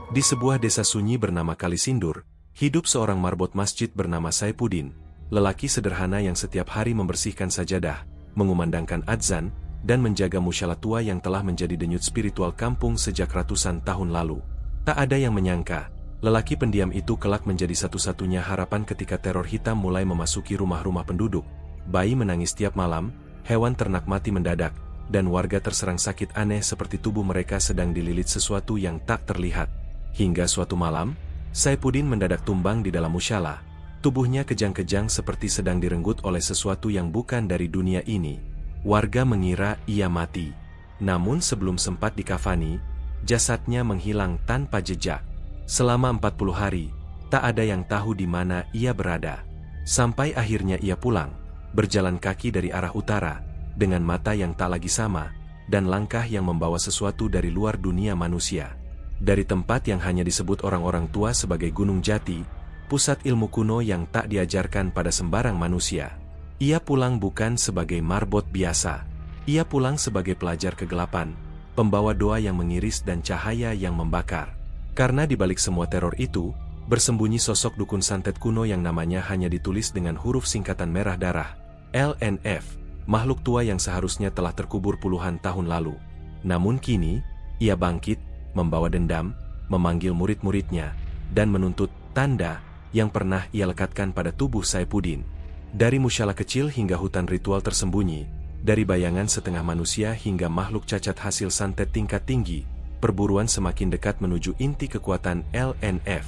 Di sebuah desa sunyi bernama Kalisindur, hidup seorang marbot masjid bernama Saipuddin, lelaki sederhana yang setiap hari membersihkan sajadah, mengumandangkan adzan, dan menjaga musyalah tua yang telah menjadi denyut spiritual kampung sejak ratusan tahun lalu. Tak ada yang menyangka, lelaki pendiam itu kelak menjadi satu-satunya harapan ketika teror hitam mulai memasuki rumah-rumah penduduk. Bayi menangis tiap malam, hewan ternak mati mendadak, dan warga terserang sakit aneh seperti tubuh mereka sedang dililit sesuatu yang tak terlihat. Hingga suatu malam, Saipuddin mendadak tumbang di dalam musyalah. Tubuhnya kejang-kejang seperti sedang direnggut oleh sesuatu yang bukan dari dunia ini. Warga mengira ia mati. Namun sebelum sempat dikafani, jasadnya menghilang tanpa jejak. Selama 40 hari, tak ada yang tahu di mana ia berada. Sampai akhirnya ia pulang, berjalan kaki dari arah utara, dengan mata yang tak lagi sama, dan langkah yang membawa sesuatu dari luar dunia manusia. Dari tempat yang hanya disebut orang-orang tua sebagai Gunung Jati, pusat ilmu kuno yang tak diajarkan pada sembarang manusia. Ia pulang bukan sebagai marbot biasa. Ia pulang sebagai pelajar kegelapan, pembawa doa yang mengiris dan cahaya yang membakar. Karena di balik semua teror itu, bersembunyi sosok dukun santet kuno yang namanya hanya ditulis dengan huruf singkatan merah darah, LNF, makhluk tua yang seharusnya telah terkubur puluhan tahun lalu. Namun kini, ia bangkit, membawa dendam, memanggil murid-muridnya, dan menuntut tanda yang pernah ia lekatkan pada tubuh Saipuddin. Dari musyalah kecil hingga hutan ritual tersembunyi, dari bayangan setengah manusia hingga makhluk cacat hasil santet tingkat tinggi, perburuan semakin dekat menuju inti kekuatan LNF.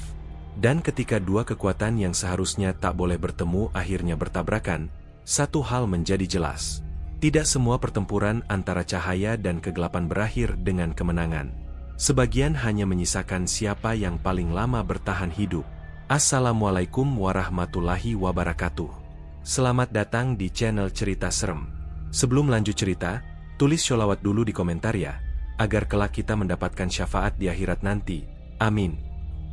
Dan ketika dua kekuatan yang seharusnya tak boleh bertemu akhirnya bertabrakan, satu hal menjadi jelas. Tidak semua pertempuran antara cahaya dan kegelapan berakhir dengan kemenangan. Sebagian hanya menyisakan siapa yang paling lama bertahan hidup. Assalamualaikum warahmatullahi wabarakatuh. Selamat datang di channel Cerita Serem. Sebelum lanjut cerita, tulis sholawat dulu di komentar ya, agar kelak kita mendapatkan syafaat di akhirat nanti. Amin.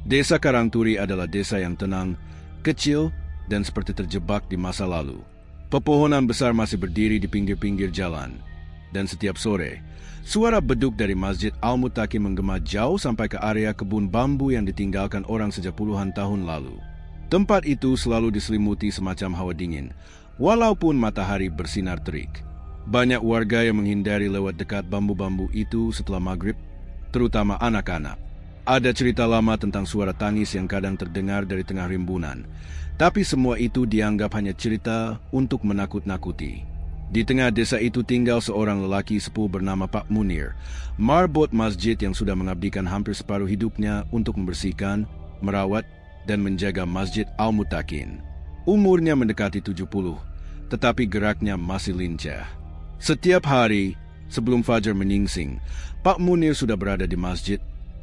Desa Karangturi adalah desa yang tenang, kecil, dan seperti terjebak di masa lalu. Pepohonan besar masih berdiri di pinggir-pinggir jalan. Dan setiap sore, suara beduk dari Masjid Al-Mutakin menggema jauh sampai ke area kebun bambu yang ditinggalkan orang sejak puluhan tahun lalu. Tempat itu selalu diselimuti semacam hawa dingin, walaupun matahari bersinar terik. Banyak warga yang menghindari lewat dekat bambu-bambu itu setelah maghrib, terutama anak-anak. Ada cerita lama tentang suara tangis yang kadang terdengar dari tengah rimbunan, tapi semua itu dianggap hanya cerita untuk menakut-nakuti. Di tengah desa itu tinggal seorang lelaki sepuh bernama Pak Munir, marbot masjid yang sudah mengabdikan hampir separuh hidupnya untuk membersihkan, merawat, dan menjaga Masjid Al-Mutakin. Umurnya mendekati 70, tetapi geraknya masih lincah. Setiap hari, sebelum fajar menyingsing, Pak Munir sudah berada di masjid,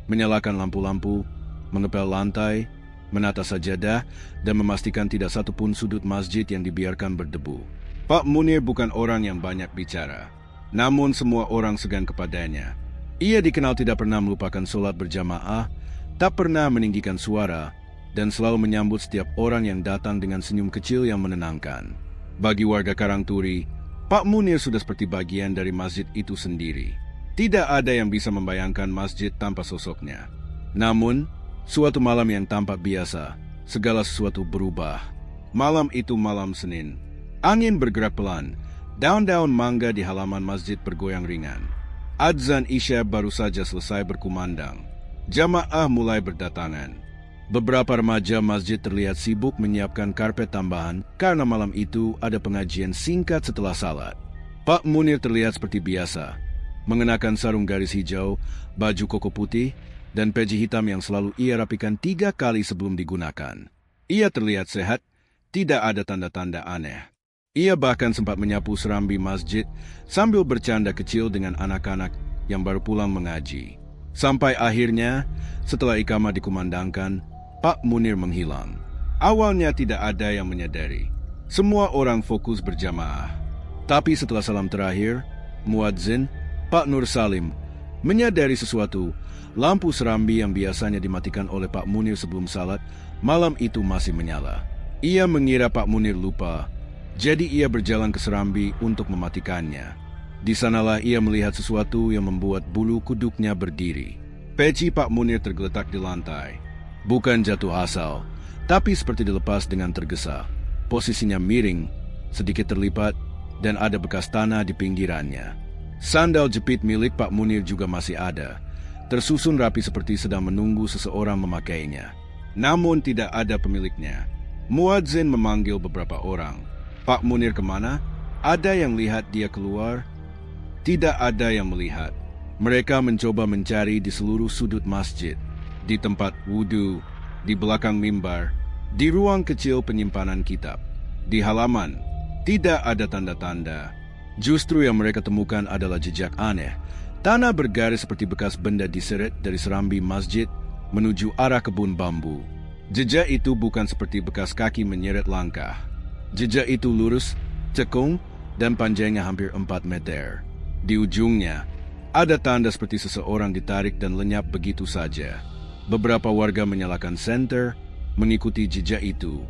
menyalakan lampu-lampu, mengepel lantai, menata sajadah, dan memastikan tidak satupun sudut masjid yang dibiarkan berdebu. Pak Munir bukan orang yang banyak bicara, namun semua orang segan kepadanya. Ia dikenal tidak pernah melupakan sholat berjamaah, tak pernah meninggikan suara, dan selalu menyambut setiap orang yang datang dengan senyum kecil yang menenangkan. Bagi warga Karangturi, Pak Munir sudah seperti bagian dari masjid itu sendiri. Tidak ada yang bisa membayangkan masjid tanpa sosoknya. Namun, suatu malam yang tampak biasa, segala sesuatu berubah. Malam itu malam Senin. Angin bergerak pelan, daun-daun mangga di halaman masjid bergoyang ringan. Adzan Isya baru saja selesai berkumandang. Jamaah mulai berdatangan. Beberapa remaja masjid terlihat sibuk menyiapkan karpet tambahan karena malam itu ada pengajian singkat setelah salat. Pak Munir terlihat seperti biasa, mengenakan sarung garis hijau, baju koko putih, dan peci hitam yang selalu ia rapikan 3 kali sebelum digunakan. Ia terlihat sehat, tidak ada tanda-tanda aneh. Ia bahkan sempat menyapu serambi masjid sambil bercanda kecil dengan anak-anak yang baru pulang mengaji. Sampai akhirnya, setelah iqamah dikumandangkan, Pak Munir menghilang. Awalnya tidak ada yang menyadari. Semua orang fokus berjamaah. Tapi setelah salam terakhir, muadzin, Pak Nur Salim, menyadari sesuatu. Lampu serambi yang biasanya dimatikan oleh Pak Munir sebelum salat, malam itu masih menyala. Ia mengira Pak Munir lupa. Jadi ia berjalan ke serambi untuk mematikannya. Di sanalah ia melihat sesuatu yang membuat bulu kuduknya berdiri. Peci Pak Munir tergeletak di lantai. Bukan jatuh asal, tapi seperti dilepas dengan tergesa. Posisinya miring, sedikit terlipat, dan ada bekas tanah di pinggirannya. Sandal jepit milik Pak Munir juga masih ada, tersusun rapi seperti sedang menunggu seseorang memakainya. Namun tidak ada pemiliknya. Muadzin memanggil beberapa orang. Pak Munir kemana? Ada yang lihat dia keluar? Tidak ada yang melihat. Mereka mencoba mencari di seluruh sudut masjid, di tempat wudhu, di belakang mimbar, di ruang kecil penyimpanan kitab, di halaman. Tidak ada tanda-tanda. Justru yang mereka temukan adalah jejak aneh. Tanah bergaris seperti bekas benda diseret dari serambi masjid menuju arah kebun bambu. Jejak itu bukan seperti bekas kaki menyeret langkah. Jejak itu lurus, cekung, dan panjangnya hampir 4 meter. Di ujungnya, ada tanda seperti seseorang ditarik dan lenyap begitu saja. Beberapa warga menyalakan senter, mengikuti jejak itu.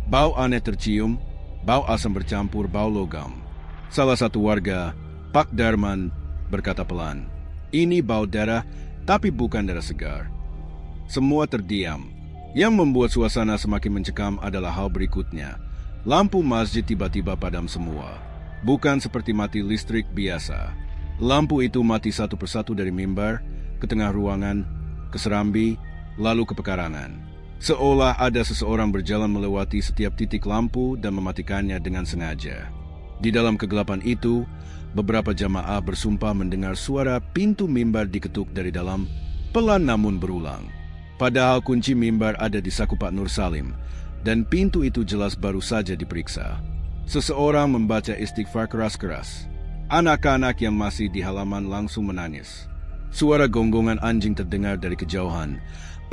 Bau aneh tercium, bau asam bercampur bau logam. Salah satu warga, Pak Darman, berkata pelan, "Ini bau darah, tapi bukan darah segar." Semua terdiam. Yang membuat suasana semakin mencekam adalah hal berikutnya. Lampu masjid tiba-tiba padam semua. Bukan seperti mati listrik biasa. Lampu itu mati satu persatu dari mimbar, ke tengah ruangan, ke serambi, lalu ke pekarangan. Seolah ada seseorang berjalan melewati setiap titik lampu dan mematikannya dengan sengaja. Di dalam kegelapan itu, beberapa jamaah bersumpah mendengar suara pintu mimbar diketuk dari dalam, pelan namun berulang. Padahal kunci mimbar ada di saku Pak Nur Salim, dan pintu itu jelas baru saja diperiksa. Seseorang membaca istighfar keras-keras. Anak-anak yang masih di halaman langsung menangis. Suara gonggongan anjing terdengar dari kejauhan,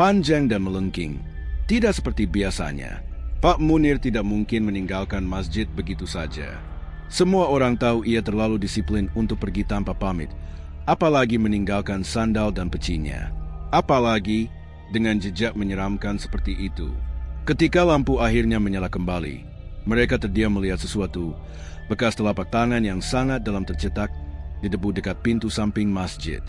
panjang dan melengking. Tidak seperti biasanya. Pak Munir tidak mungkin meninggalkan masjid begitu saja. Semua orang tahu ia terlalu disiplin untuk pergi tanpa pamit, apalagi meninggalkan sandal dan pecinya. Apalagi dengan jejak menyeramkan seperti itu. Ketika lampu akhirnya menyala kembali, mereka terdiam melihat sesuatu, bekas telapak tangan yang sangat dalam tercetak di debu dekat pintu samping masjid.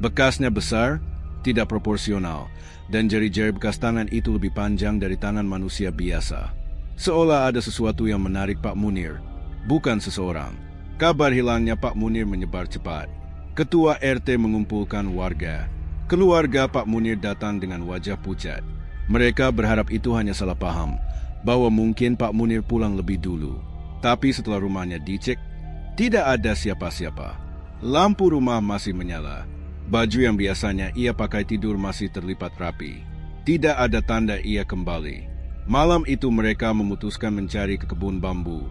Bekasnya besar, tidak proporsional, dan jari-jari bekas tangan itu lebih panjang dari tangan manusia biasa. Seolah ada sesuatu yang menarik Pak Munir, bukan seseorang. Kabar hilangnya Pak Munir menyebar cepat. Ketua RT mengumpulkan warga. Keluarga Pak Munir datang dengan wajah pucat. Mereka berharap itu hanya salah paham, bahwa mungkin Pak Munir pulang lebih dulu. Tapi setelah rumahnya dicek, tidak ada siapa-siapa. Lampu rumah masih menyala. Baju yang biasanya ia pakai tidur masih terlipat rapi. Tidak ada tanda ia kembali. Malam itu mereka memutuskan mencari ke kebun bambu.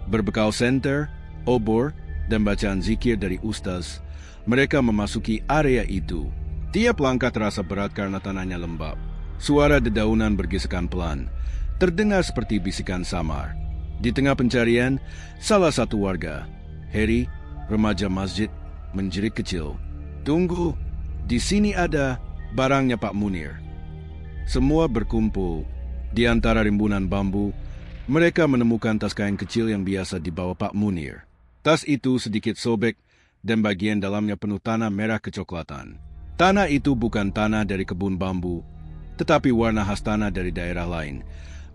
Berbekal senter, obor, dan bacaan zikir dari ustaz, mereka memasuki area itu. Tiap langkah terasa berat karena tanahnya lembab. Suara dedaunan bergesekan pelan, terdengar seperti bisikan samar. Di tengah pencarian, salah satu warga, Heri, remaja masjid, menjerit kecil. "Tunggu, di sini ada barangnya Pak Munir." Semua berkumpul. Di antara rimbunan bambu, mereka menemukan tas kain kecil yang biasa dibawa Pak Munir. Tas itu sedikit sobek dan bagian dalamnya penuh tanah merah kecoklatan. Tanah itu bukan tanah dari kebun bambu, tetapi warna khas tanah dari daerah lain.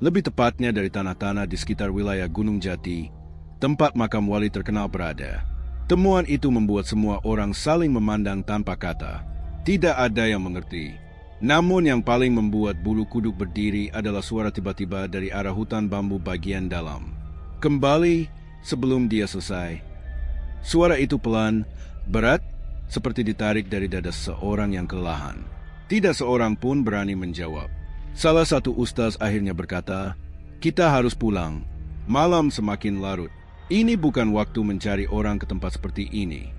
Lebih tepatnya dari tanah-tanah di sekitar wilayah Gunung Jati, tempat makam wali terkenal berada. Temuan itu membuat semua orang saling memandang tanpa kata. Tidak ada yang mengerti. Namun yang paling membuat bulu kuduk berdiri adalah suara tiba-tiba dari arah hutan bambu bagian dalam. Kembali sebelum dia selesai. Suara itu pelan, berat, seperti ditarik dari dada seorang yang kelelahan. Tidak seorang pun berani menjawab. Salah satu ustaz akhirnya berkata, "Kita harus pulang. Malam semakin larut. Ini bukan waktu mencari orang ke tempat seperti ini."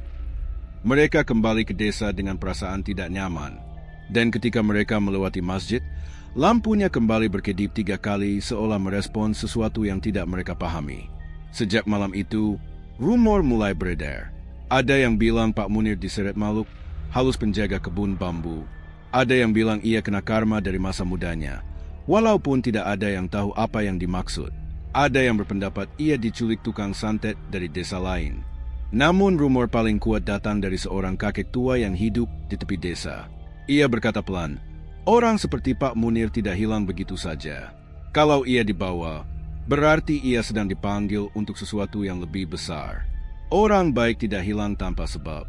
Mereka kembali ke desa dengan perasaan tidak nyaman. Dan ketika mereka melewati masjid, lampunya kembali berkedip 3 kali seolah merespons sesuatu yang tidak mereka pahami. Sejak malam itu, rumor mulai beredar. Ada yang bilang Pak Munir diseret makhluk halus penjaga kebun bambu. Ada yang bilang ia kena karma dari masa mudanya, walaupun tidak ada yang tahu apa yang dimaksud. Ada yang berpendapat ia diculik tukang santet dari desa lain. Namun rumor paling kuat datang dari seorang kakek tua yang hidup di tepi desa. Ia berkata pelan, "Orang seperti Pak Munir tidak hilang begitu saja. Kalau ia dibawa, berarti ia sedang dipanggil untuk sesuatu yang lebih besar. Orang baik tidak hilang tanpa sebab."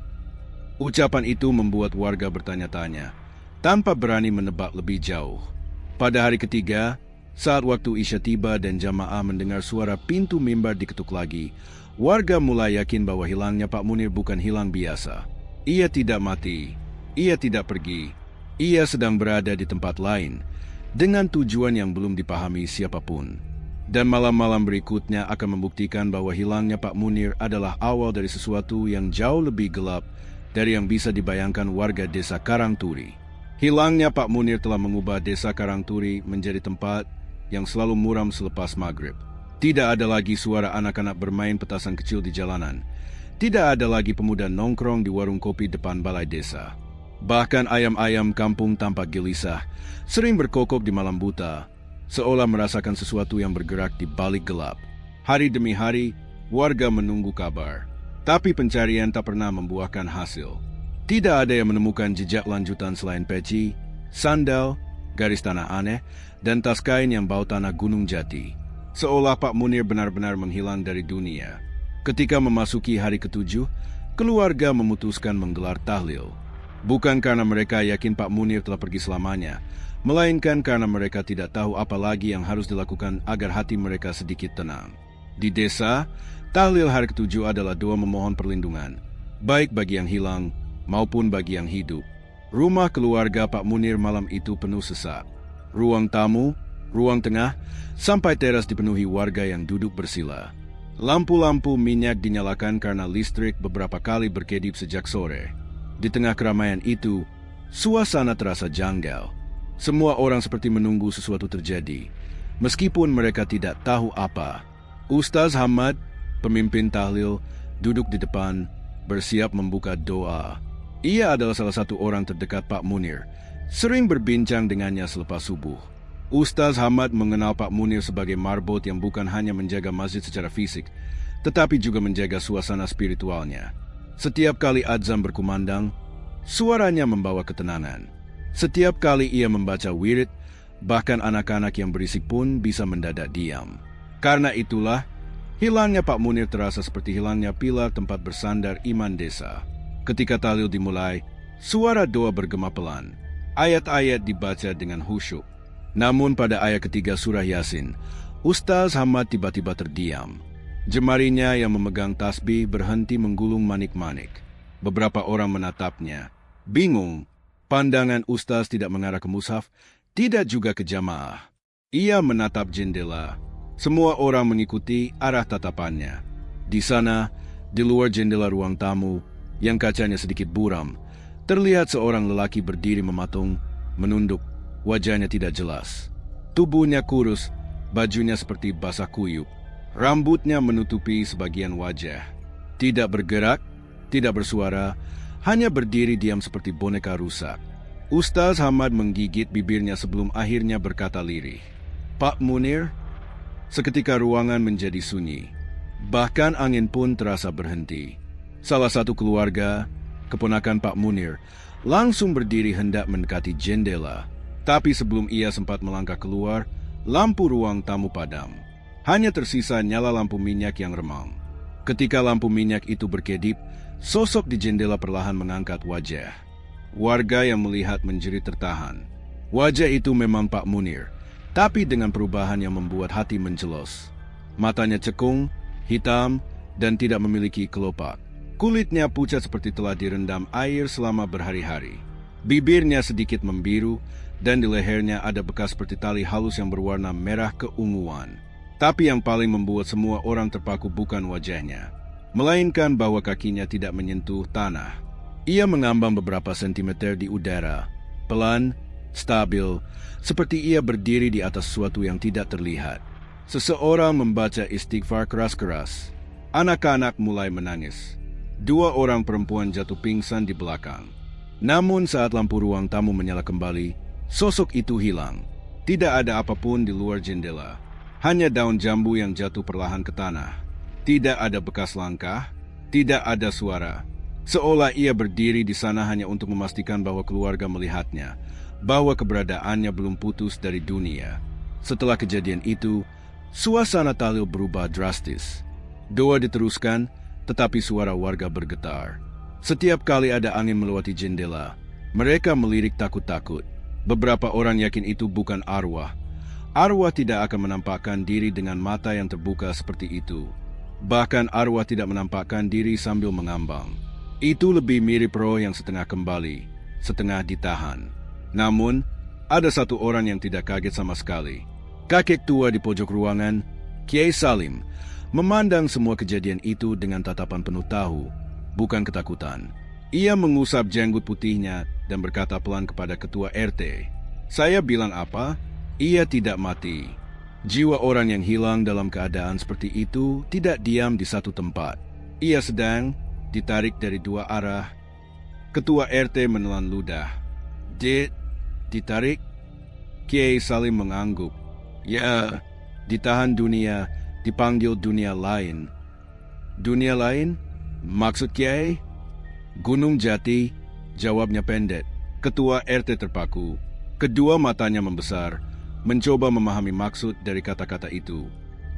Ucapan itu membuat warga bertanya-tanya, tanpa berani menebak lebih jauh. Pada hari ketiga, saat waktu Isya tiba dan jamaah mendengar suara pintu mimbar diketuk lagi, warga mulai yakin bahwa hilangnya Pak Munir bukan hilang biasa. Ia tidak mati, ia tidak pergi, ia sedang berada di tempat lain, dengan tujuan yang belum dipahami siapapun. Dan malam-malam berikutnya akan membuktikan bahwa hilangnya Pak Munir adalah awal dari sesuatu yang jauh lebih gelap dari yang bisa dibayangkan warga desa Karangturi. Hilangnya Pak Munir telah mengubah desa Karangturi menjadi tempat yang selalu muram selepas maghrib. Tidak ada lagi suara anak-anak bermain petasan kecil di jalanan. Tidak ada lagi pemuda nongkrong di warung kopi depan balai desa. Bahkan ayam-ayam kampung tampak gelisah, sering berkokok di malam buta, seolah merasakan sesuatu yang bergerak di balik gelap. Hari demi hari, warga menunggu kabar. Tapi pencarian tak pernah membuahkan hasil. Tidak ada yang menemukan jejak lanjutan selain peci, sandal, garis tanah aneh, dan tas kain yang bau tanah Gunung Jati. Seolah Pak Munir benar-benar menghilang dari dunia. Ketika memasuki hari ketujuh, keluarga memutuskan menggelar tahlil. Bukan karena mereka yakin Pak Munir telah pergi selamanya, melainkan karena mereka tidak tahu apa lagi yang harus dilakukan agar hati mereka sedikit tenang. Di desa, tahlil hari ketujuh adalah doa memohon perlindungan, baik bagi yang hilang maupun bagi yang hidup. Rumah keluarga Pak Munir malam itu penuh sesak. Ruang tamu, ruang tengah, sampai teras dipenuhi warga yang duduk bersila. Lampu-lampu minyak dinyalakan karena listrik beberapa kali berkedip sejak sore. Di tengah keramaian itu, suasana terasa janggal. Semua orang seperti menunggu sesuatu terjadi, meskipun mereka tidak tahu apa. Ustaz Hamad, pemimpin tahlil, duduk di depan, bersiap membuka doa. Ia adalah salah satu orang terdekat Pak Munir, sering berbincang dengannya selepas subuh. Ustaz Hamad mengenal Pak Munir sebagai marbot yang bukan hanya menjaga masjid secara fisik, tetapi juga menjaga suasana spiritualnya. Setiap kali azan berkumandang, suaranya membawa ketenangan. Setiap kali ia membaca wirid, bahkan anak-anak yang berisik pun bisa mendadak diam. Karena itulah, hilangnya Pak Munir terasa seperti hilangnya pilar tempat bersandar iman desa. Ketika tahlil dimulai, suara doa bergema pelan. Ayat-ayat dibaca dengan khusyuk. Namun pada ayat ketiga surah Yasin, Ustaz Hamad tiba-tiba terdiam. Jemarinya yang memegang tasbih berhenti menggulung manik-manik. Beberapa orang menatapnya. Bingung, pandangan Ustaz tidak mengarah ke mushaf, tidak juga ke jamaah. Ia menatap jendela. Semua orang mengikuti arah tatapannya. Di sana, di luar jendela ruang tamu, yang kacanya sedikit buram, terlihat seorang lelaki berdiri mematung, menunduk, wajahnya tidak jelas. Tubuhnya kurus, bajunya seperti basah kuyup, rambutnya menutupi sebagian wajah. Tidak bergerak, tidak bersuara, hanya berdiri diam seperti boneka rusak. Ustaz Hamad menggigit bibirnya sebelum akhirnya berkata lirih, "Pak Munir?" Seketika ruangan menjadi sunyi. Bahkan angin pun terasa berhenti. Salah satu keluarga, keponakan Pak Munir, langsung berdiri hendak mendekati jendela. Tapi sebelum ia sempat melangkah keluar, lampu ruang tamu padam. Hanya tersisa nyala lampu minyak yang remang. Ketika lampu minyak itu berkedip, sosok di jendela perlahan mengangkat wajah. Warga yang melihat menjerit tertahan. Wajah itu memang Pak Munir, tapi dengan perubahan yang membuat hati menjelos. Matanya cekung, hitam, dan tidak memiliki kelopak. Kulitnya pucat seperti telah direndam air selama berhari-hari. Bibirnya sedikit membiru, dan di lehernya ada bekas seperti tali halus yang berwarna merah keunguan. Tapi yang paling membuat semua orang terpaku bukan wajahnya, melainkan bahwa kakinya tidak menyentuh tanah. Ia mengambang beberapa sentimeter di udara, pelan, stabil, seperti ia berdiri di atas sesuatu yang tidak terlihat. Seseorang membaca istighfar keras-keras. Anak-anak mulai menangis. 2 orang perempuan jatuh pingsan di belakang. Namun saat lampu ruang tamu menyala kembali, sosok itu hilang. Tidak ada apapun di luar jendela. Hanya daun jambu yang jatuh perlahan ke tanah. Tidak ada bekas langkah, tidak ada suara. Seolah ia berdiri di sana hanya untuk memastikan bahwa keluarga melihatnya, bahwa keberadaannya belum putus dari dunia. Setelah kejadian itu, suasana Talil berubah drastis. Doa diteruskan, tetapi suara warga bergetar. Setiap kali ada angin melewati jendela, mereka melirik takut-takut. Beberapa orang yakin itu bukan arwah. Arwah tidak akan menampakkan diri dengan mata yang terbuka seperti itu. Bahkan arwah tidak menampakkan diri sambil mengambang. Itu lebih mirip roh yang setengah kembali, setengah ditahan. Namun, ada satu orang yang tidak kaget sama sekali. Kakek tua di pojok ruangan, Kiai Salim, memandang semua kejadian itu dengan tatapan penuh tahu, bukan ketakutan. Ia mengusap janggut putihnya dan berkata pelan kepada ketua RT, "Saya bilang apa? Ia tidak mati." Jiwa orang yang hilang dalam keadaan seperti itu tidak diam di satu tempat. Ia sedang ditarik dari dua arah. Ketua RT menelan ludah. Ditarik? Kiai Salim mengangguk. Ya, ditahan dunia, dipanggil dunia lain. Dunia lain? Maksud Kiai? Gunung Jati, jawabnya pendek. Ketua RT terpaku. Kedua matanya membesar, mencoba memahami maksud dari kata-kata itu.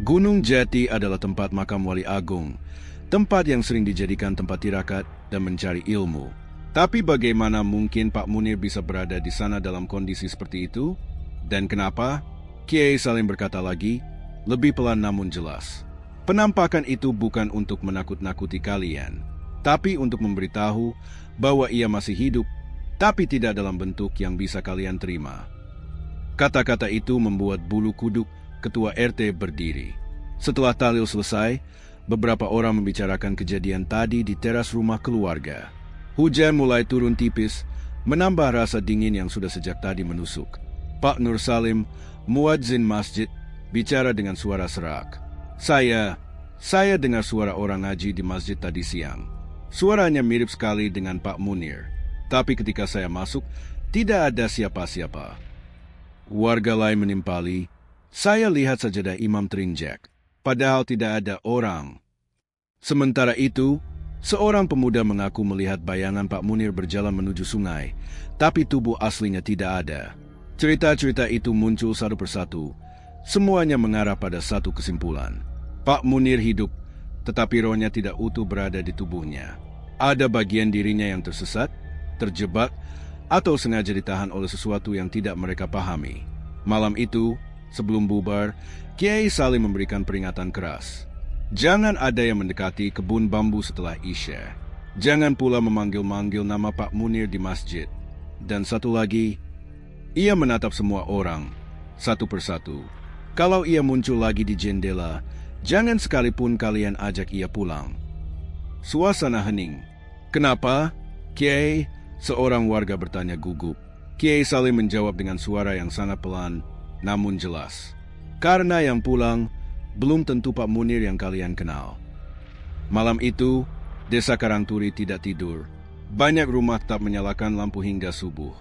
Gunung Jati adalah tempat makam Wali Agung, tempat yang sering dijadikan tempat tirakat dan mencari ilmu. Tapi bagaimana mungkin Pak Munir bisa berada di sana dalam kondisi seperti itu? Dan kenapa? Kiai Salim berkata lagi, lebih pelan namun jelas. Penampakan itu bukan untuk menakut-nakuti kalian, tapi untuk memberitahu bahwa ia masih hidup, tapi tidak dalam bentuk yang bisa kalian terima. Kata-kata itu membuat bulu kuduk ketua RT berdiri. Setelah tahlil selesai, beberapa orang membicarakan kejadian tadi di teras rumah keluarga. Hujan mulai turun tipis, menambah rasa dingin yang sudah sejak tadi menusuk. Pak Nur Salim, muadzin masjid, bicara dengan suara serak. Saya dengar suara orang ngaji di masjid tadi siang. Suaranya mirip sekali dengan Pak Munir. Tapi ketika saya masuk, tidak ada siapa-siapa. Warga lain menimpali, saya lihat sajadah imam terinjak, padahal tidak ada orang. Sementara itu, seorang pemuda mengaku melihat bayangan Pak Munir berjalan menuju sungai, tapi tubuh aslinya tidak ada. Cerita-cerita itu muncul satu persatu, semuanya mengarah pada satu kesimpulan. Pak Munir hidup, tetapi rohnya tidak utuh berada di tubuhnya. Ada bagian dirinya yang tersesat, terjebak, atau sengaja ditahan oleh sesuatu yang tidak mereka pahami. Malam itu, sebelum bubar, Kiai Salim memberikan peringatan keras. Jangan ada yang mendekati kebun bambu setelah Isya. Jangan pula memanggil-manggil nama Pak Munir di masjid. Dan satu lagi, ia menatap semua orang, satu persatu. Kalau ia muncul lagi di jendela, jangan sekalipun kalian ajak ia pulang. Suasana hening. Kenapa? Kiai? Seorang warga bertanya gugup. Kiai Salim menjawab dengan suara yang sangat pelan, namun jelas. Karena yang pulang, belum tentu Pak Munir yang kalian kenal. Malam itu, desa Karangturi tidak tidur. Banyak rumah tak menyalakan lampu hingga subuh.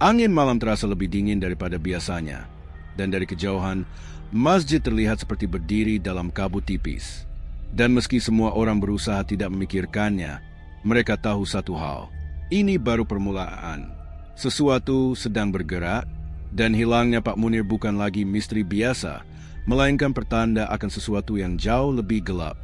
Angin malam terasa lebih dingin daripada biasanya. Dan dari kejauhan, masjid terlihat seperti berdiri dalam kabut tipis. Dan meski semua orang berusaha tidak memikirkannya, mereka tahu satu hal. Ini baru permulaan. Sesuatu sedang bergerak, dan hilangnya Pak Munir bukan lagi misteri biasa, melainkan pertanda akan sesuatu yang jauh lebih gelap.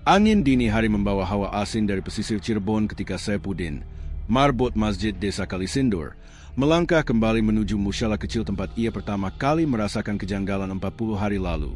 Angin dini hari membawa hawa asing dari pesisir Cirebon ketika Saipuddin, marbot masjid desa Kalisindur, melangkah kembali menuju musyalah kecil tempat ia pertama kali merasakan kejanggalan 40 hari lalu.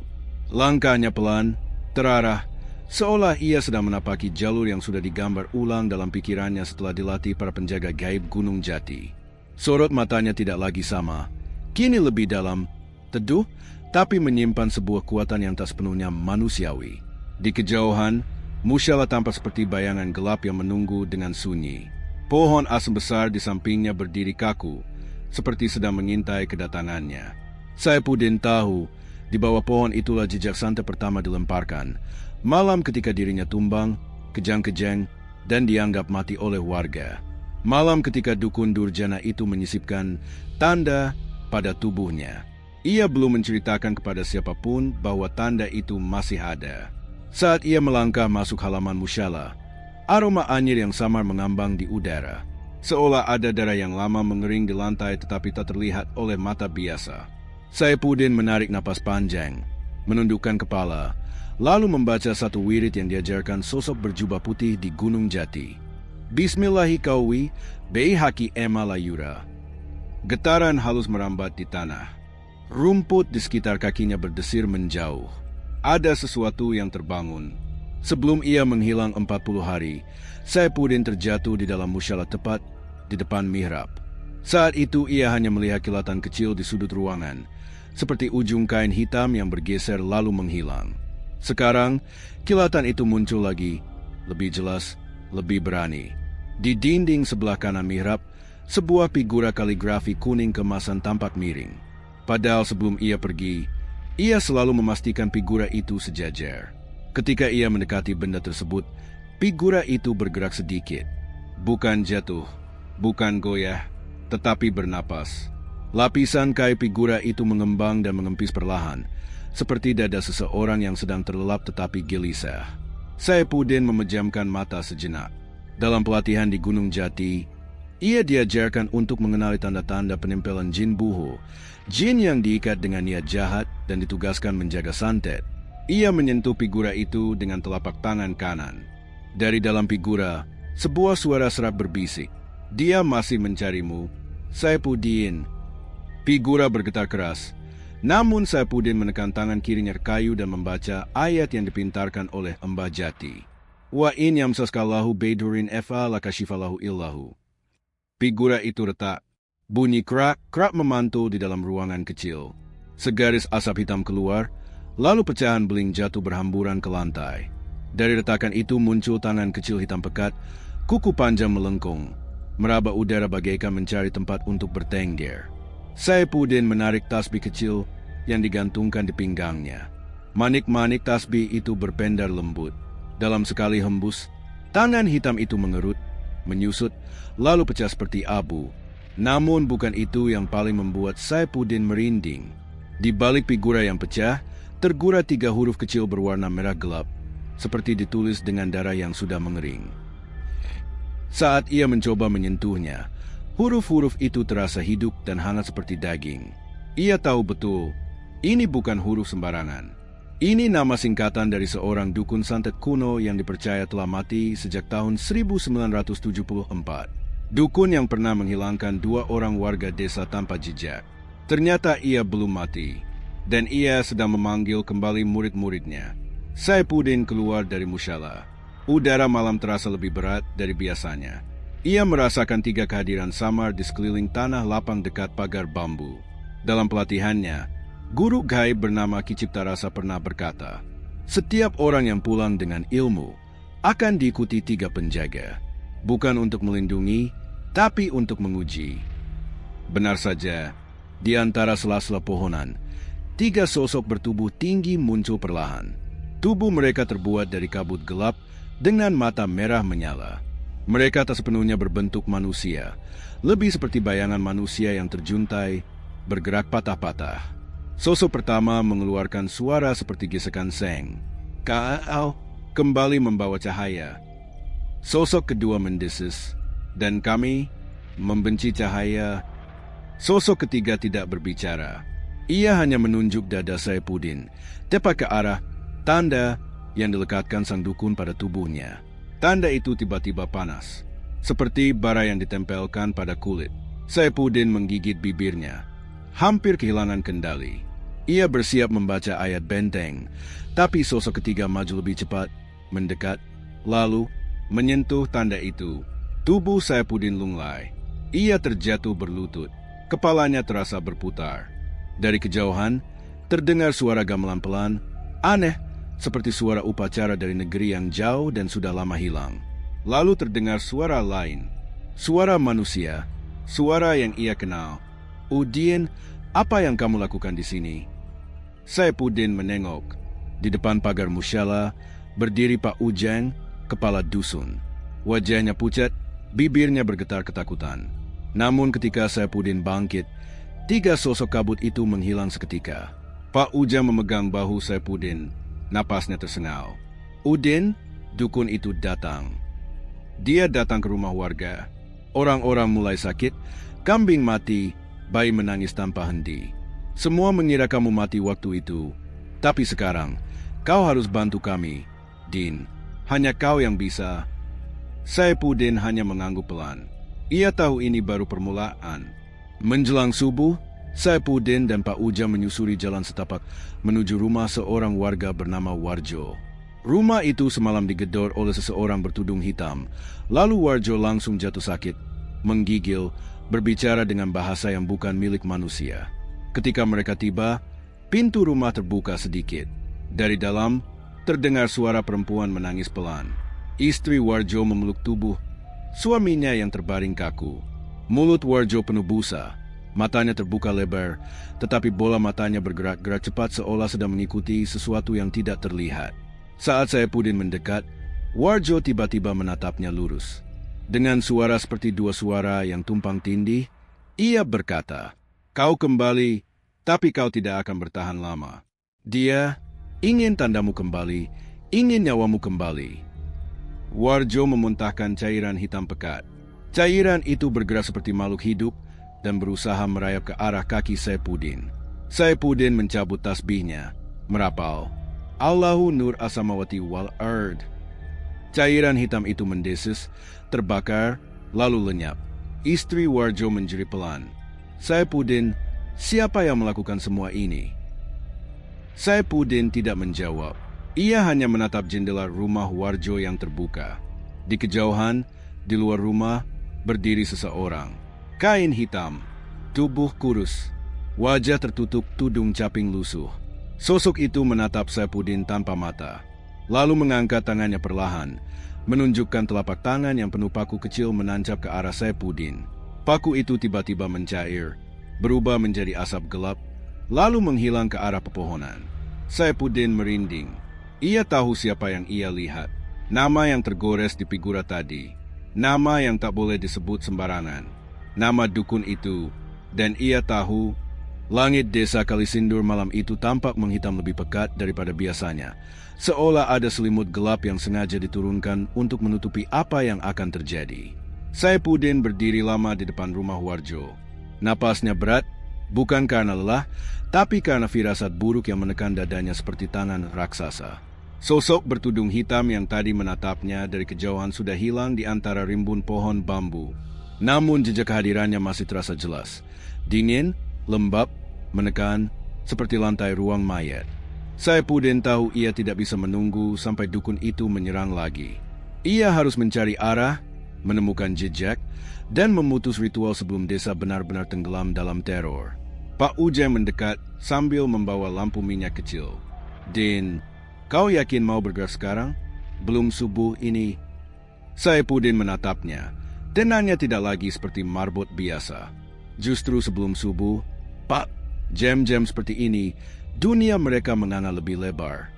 Langkahnya pelan, terarah, seolah ia sedang menapaki jalur yang sudah digambar ulang dalam pikirannya setelah dilatih para penjaga gaib Gunung Jati. Sorot matanya tidak lagi sama, kini lebih dalam, teduh, tapi menyimpan sebuah kekuatan yang tak sepenuhnya manusiawi. Di kejauhan, musyalah tampak seperti bayangan gelap yang menunggu dengan sunyi. Pohon asem besar di sampingnya berdiri kaku, seperti sedang mengintai kedatangannya. Saipuddin tahu, di bawah pohon itulah jejak santet pertama dilemparkan. Malam ketika dirinya tumbang, kejang-kejang, dan dianggap mati oleh warga. Malam ketika dukun durjana itu menyisipkan tanda pada tubuhnya. Ia belum menceritakan kepada siapapun bahwa tanda itu masih ada. Saat ia melangkah masuk halaman musyalah, Aroma anyir yang samar mengambang di udara, seolah ada darah yang lama mengering di lantai tetapi tak terlihat oleh mata biasa. Saipuddin menarik napas panjang, menundukkan kepala, lalu membaca satu wirid yang diajarkan sosok berjubah putih di Gunung Jati. Bismillahi kauwi, beihaki ema layura. Getaran halus merambat di tanah. Rumput di sekitar kakinya berdesir menjauh. Ada sesuatu yang terbangun. Sebelum ia menghilang 40 hari, Saipuddin terjatuh di dalam musyalah tepat di depan mihrab. Saat itu ia hanya melihat kilatan kecil di sudut ruangan, seperti ujung kain hitam yang bergeser lalu menghilang. Sekarang, kilatan itu muncul lagi, lebih jelas, lebih berani. Di dinding sebelah kanan mihrab, sebuah figura kaligrafi kuning kemasan tampak miring. Padahal sebelum ia pergi, ia selalu memastikan figura itu sejajar. Ketika ia mendekati benda tersebut, figura itu bergerak sedikit. Bukan jatuh, bukan goyah, tetapi bernapas. Lapisan kain figura itu mengembang dan mengempis perlahan, seperti dada seseorang yang sedang terlelap tetapi gelisah. Saipuddin memejamkan mata sejenak. Dalam pelatihan di Gunung Jati, ia diajarkan untuk mengenali tanda-tanda penempelan jin buho, jin yang diikat dengan niat jahat dan ditugaskan menjaga santet. Ia menyentuh figura itu dengan telapak tangan kanan. Dari dalam figura, sebuah suara serak berbisik. Dia masih mencarimu, Saipuddin. Figura bergetar keras. Namun Saipuddin menekan tangan kirinya ke kayu dan membaca ayat yang dipintarkan oleh Mbah Jati. Wa in yamsaskallahu baidurin efa lakashifalahu illahu. Figura itu retak. Bunyi krak memantul di dalam ruangan kecil. Segaris asap hitam keluar, lalu pecahan beling jatuh berhamburan ke lantai. Dari retakan itu muncul tangan kecil hitam pekat, kuku panjang melengkung, meraba udara bagaikan mencari tempat untuk bertengger. Saipuddin menarik tasbih kecil yang digantungkan di pinggangnya. Manik-manik tasbih itu berpendar lembut. Dalam sekali hembus, tangan hitam itu mengerut, menyusut, lalu pecah seperti abu. Namun bukan itu yang paling membuat Saipuddin merinding. Di balik figura yang pecah, tergura 3 huruf kecil berwarna merah gelap, seperti ditulis dengan darah yang sudah mengering. Saat ia mencoba menyentuhnya, huruf-huruf itu terasa hidup dan hangat seperti daging. Ia tahu betul, ini bukan huruf sembarangan. Ini nama singkatan dari seorang dukun santet kuno yang dipercaya telah mati sejak tahun 1974. Dukun yang pernah menghilangkan 2 orang warga desa tanpa jejak. Ternyata ia belum mati, dan ia sedang memanggil kembali murid-muridnya. Saipuddin keluar dari musyalah. Udara malam terasa lebih berat dari biasanya. Ia merasakan 3 kehadiran samar di sekeliling tanah lapang dekat pagar bambu. Dalam pelatihannya, guru gaib bernama Ki Ciptarasa pernah berkata, setiap orang yang pulang dengan ilmu akan diikuti 3 penjaga, bukan untuk melindungi, tapi untuk menguji. Benar saja, di antara sela-sela pohonan, 3 sosok bertubuh tinggi muncul perlahan. Tubuh mereka terbuat dari kabut gelap dengan mata merah menyala. Mereka tak sepenuhnya berbentuk manusia, lebih seperti bayangan manusia yang terjuntai, bergerak patah-patah. Sosok pertama mengeluarkan suara seperti gesekan seng. Kau kembali membawa cahaya. Sosok kedua mendesis, dan kami membenci cahaya. Sosok ketiga tidak berbicara. Ia hanya menunjuk dada Saipuddin, tepat ke arah tanda yang dilekatkan sang dukun pada tubuhnya. Tanda itu tiba-tiba panas, seperti bara yang ditempelkan pada kulit. Saipuddin menggigit bibirnya, hampir kehilangan kendali. Ia bersiap membaca ayat benteng, tapi sosok ketiga maju lebih cepat, mendekat, lalu menyentuh tanda itu. Tubuh Saipuddin lunglai. Ia terjatuh berlutut, kepalanya terasa berputar. Dari kejauhan, terdengar suara gamelan pelan, aneh, seperti suara upacara dari negeri yang jauh dan sudah lama hilang. Lalu terdengar suara lain, suara manusia, suara yang ia kenal. Udin, apa yang kamu lakukan di sini? Saipuddin menengok. Di depan pagar musyalah, berdiri Pak Ujang, kepala dusun. Wajahnya pucat, bibirnya bergetar ketakutan. Namun ketika Saipuddin bangkit, 3 sosok kabut itu menghilang seketika. Pak Ujang memegang bahu Saipuddin. Napasnya tersengal. Udin, dukun itu datang. Dia datang ke rumah warga. Orang-orang mulai sakit, kambing mati, bayi menangis tanpa henti. Semua mengira kamu mati waktu itu. Tapi sekarang, kau harus bantu kami, Din. Hanya kau yang bisa. Saifuddin hanya mengangguk pelan. Ia tahu ini baru permulaan. Menjelang subuh, Saifuddin dan Pak Ujang menyusuri jalan setapak menuju rumah seorang warga bernama Warjo. Rumah itu semalam digedor oleh seseorang bertudung hitam. Lalu Warjo langsung jatuh sakit, menggigil, berbicara dengan bahasa yang bukan milik manusia. Ketika mereka tiba, pintu rumah terbuka sedikit. Dari dalam, terdengar suara perempuan menangis pelan. Istri Warjo memeluk tubuh suaminya yang terbaring kaku. Mulut Warjo penuh busa. Matanya terbuka lebar, tetapi bola matanya bergerak-gerak cepat seolah sedang mengikuti sesuatu yang tidak terlihat. Saat Saifuddin mendekat, Warjo tiba-tiba menatapnya lurus. Dengan suara seperti dua suara yang tumpang tindih, ia berkata, "Kau kembali, tapi kau tidak akan bertahan lama. Dia ingin tandamu kembali, ingin nyawamu kembali." Warjo memuntahkan cairan hitam pekat. Cairan itu bergerak seperti makhluk hidup dan berusaha merayap ke arah kaki Saifuddin. Saifuddin mencabut tasbihnya, merapal, "Allahu Nur As-Samawati wal Ard." Cairan hitam itu mendesis, terbakar, lalu lenyap. Istri Warjo menjerit pelan. "Saifuddin, siapa yang melakukan semua ini?" Saifuddin tidak menjawab. Ia hanya menatap jendela rumah Warjo yang terbuka. Di kejauhan, di luar rumah, berdiri seseorang. Kain hitam, tubuh kurus, wajah tertutup tudung caping lusuh. Sosok itu menatap Saifuddin tanpa mata, lalu mengangkat tangannya perlahan, menunjukkan telapak tangan yang penuh paku kecil menancap ke arah Saifuddin. Paku itu tiba-tiba mencair, berubah menjadi asap gelap, lalu menghilang ke arah pepohonan. Saifuddin merinding. Ia tahu siapa yang ia lihat. Nama yang tergores di figura tadi. Nama yang tak boleh disebut sembarangan. Nama dukun itu. Dan ia tahu langit desa Kalisindur malam itu tampak menghitam lebih pekat daripada biasanya. Seolah ada selimut gelap yang sengaja diturunkan untuk menutupi apa yang akan terjadi. Saifuddin berdiri lama di depan rumah Warjo. Napasnya berat, bukan karena lelah, tapi karena firasat buruk yang menekan dadanya seperti tangan raksasa. Sosok bertudung hitam yang tadi menatapnya dari kejauhan sudah hilang di antara rimbun pohon bambu. Namun jejak kehadirannya masih terasa jelas. Dingin, lembab, menekan, seperti lantai ruang mayat. Saifuddin tahu ia tidak bisa menunggu sampai dukun itu menyerang lagi. Ia harus mencari arah, menemukan jejak, dan memutus ritual sebelum desa benar-benar tenggelam dalam teror. Pak Ujang mendekat sambil membawa lampu minyak kecil. "Din, kau yakin mau bergerak sekarang? Belum subuh ini." Saifuddin menatapnya. Tenangnya tidak lagi seperti marbot biasa. Justru sebelum subuh, "Pak, jam-jam seperti ini, dunia mereka menganga lebih lebar."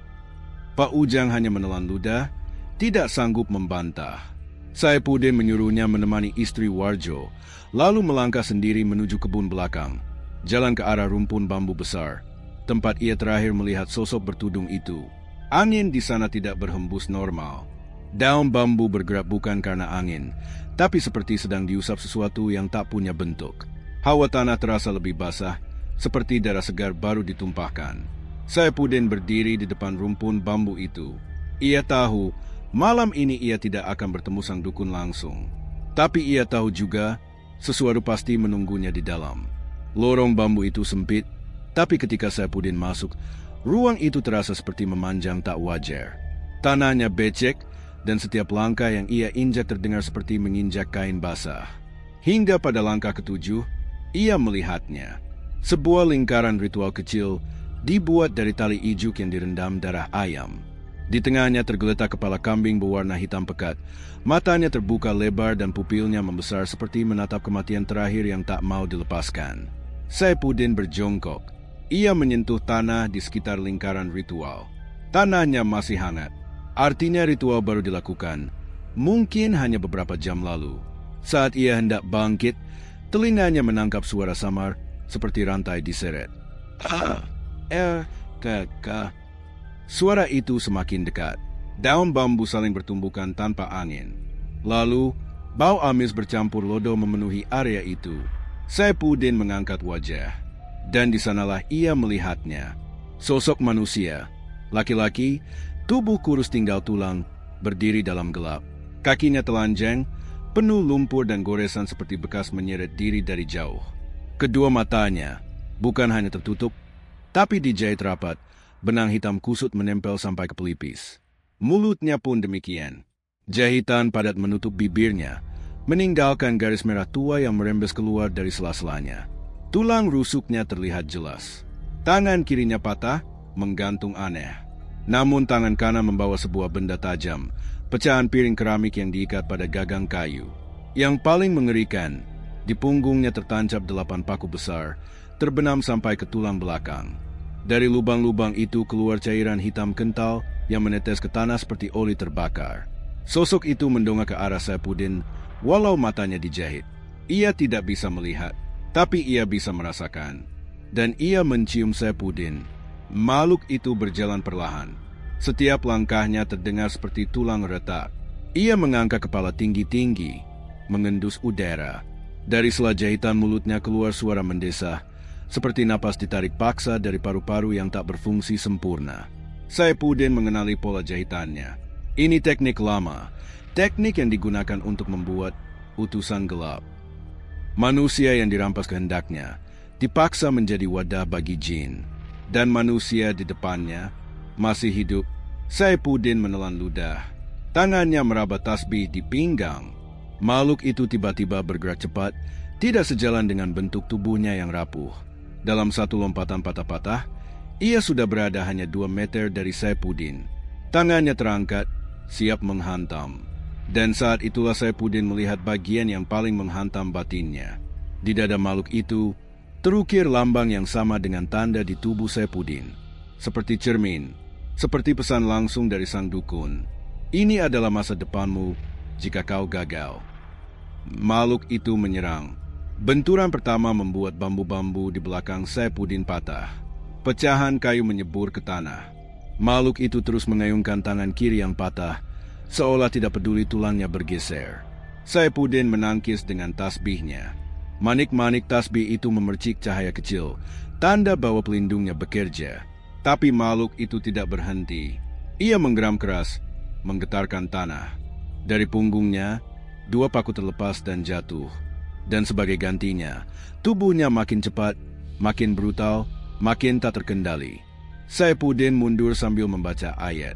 Pak Ujang hanya menelan ludah, tidak sanggup membantah. Saifuddin menyuruhnya menemani istri Warjo, lalu melangkah sendiri menuju kebun belakang. Jalan ke arah rumpun bambu besar, tempat ia terakhir melihat sosok bertudung itu. Angin di sana tidak berhembus normal. Daun bambu bergerak bukan karena angin, tapi seperti sedang diusap sesuatu yang tak punya bentuk. Hawa tanah terasa lebih basah, seperti darah segar baru ditumpahkan. Saifuddin berdiri di depan rumpun bambu itu. Ia tahu, malam ini ia tidak akan bertemu sang dukun langsung. Tapi ia tahu juga, sesuatu pasti menunggunya di dalam. Lorong bambu itu sempit, tapi ketika Saifuddin masuk, ruang itu terasa seperti memanjang tak wajar. Tanahnya becek, dan setiap langkah yang ia injak terdengar seperti menginjak kain basah. Hingga pada langkah ketujuh, ia melihatnya. Sebuah lingkaran ritual kecil dibuat dari tali ijuk yang direndam darah ayam. Di tengahnya tergeletak kepala kambing berwarna hitam pekat. Matanya terbuka lebar dan pupilnya membesar seperti menatap kematian terakhir yang tak mau dilepaskan. Saifuddin berjongkok. Ia menyentuh tanah di sekitar lingkaran ritual. Tanahnya masih hangat. Artinya ritual baru dilakukan, mungkin hanya beberapa jam lalu. Saat ia hendak bangkit, telinganya menangkap suara samar seperti rantai diseret. Suara itu semakin dekat. Daun bambu saling bertumbukan tanpa angin. Lalu, bau amis bercampur lodo memenuhi area itu. Saifuddin mengangkat wajah, dan di sanalah ia melihatnya. Sosok manusia, laki-laki, tubuh kurus tinggal tulang, berdiri dalam gelap. Kakinya telanjang, penuh lumpur dan goresan seperti bekas menyeret diri dari jauh. Kedua matanya bukan hanya tertutup, tapi dijahit rapat, benang hitam kusut menempel sampai ke pelipis. Mulutnya pun demikian. Jahitan padat menutup bibirnya, meninggalkan garis merah tua yang merembes keluar dari sela-selanya. Tulang rusuknya terlihat jelas. Tangan kirinya patah, menggantung aneh. Namun tangan kanan membawa sebuah benda tajam, pecahan piring keramik yang diikat pada gagang kayu. Yang paling mengerikan, di punggungnya tertancap 8 paku besar, terbenam sampai ke tulang belakang. Dari lubang-lubang itu keluar cairan hitam kental yang menetes ke tanah seperti oli terbakar. Sosok itu mendongak ke arah Saifuddin, walau matanya dijahit. Ia tidak bisa melihat, tapi ia bisa merasakan. Dan ia mencium Saifuddin. Makhluk itu berjalan perlahan. Setiap langkahnya terdengar seperti tulang retak. Ia mengangkat kepala tinggi-tinggi, mengendus udara. Dari sela jahitan mulutnya keluar suara mendesah, seperti napas ditarik paksa dari paru-paru yang tak berfungsi sempurna. Saifuddin mengenali pola jahitannya. Ini teknik lama, teknik yang digunakan untuk membuat utusan gelap. Manusia yang dirampas kehendaknya dipaksa menjadi wadah bagi jin. Dan manusia di depannya masih hidup. Saifuddin menelan ludah. Tangannya meraba tasbih di pinggang. Makhluk itu tiba-tiba bergerak cepat, tidak sejalan dengan bentuk tubuhnya yang rapuh. Dalam satu lompatan patah-patah, ia sudah berada hanya 2 meter dari Saifuddin. Tangannya terangkat, siap menghantam. Dan saat itulah Saifuddin melihat bagian yang paling menghantam batinnya. Di dada makhluk itu, terukir lambang yang sama dengan tanda di tubuh Saifuddin. Seperti cermin, seperti pesan langsung dari sang dukun. Ini adalah masa depanmu jika kau gagal. Makhluk itu menyerang. Benturan pertama membuat bambu-bambu di belakang Saifuddin patah. Pecahan kayu menyebur ke tanah. Makhluk itu terus mengayunkan tangan kiri yang patah, seolah tidak peduli tulangnya bergeser. Saifuddin menangkis dengan tasbihnya. Manik-manik tasbih itu memercik cahaya kecil, tanda bahwa pelindungnya bekerja. Tapi makhluk itu tidak berhenti. Ia menggeram keras, menggetarkan tanah. Dari punggungnya, 2 paku terlepas dan jatuh. Dan sebagai gantinya, tubuhnya makin cepat, makin brutal, makin tak terkendali. Saifuddin mundur sambil membaca ayat.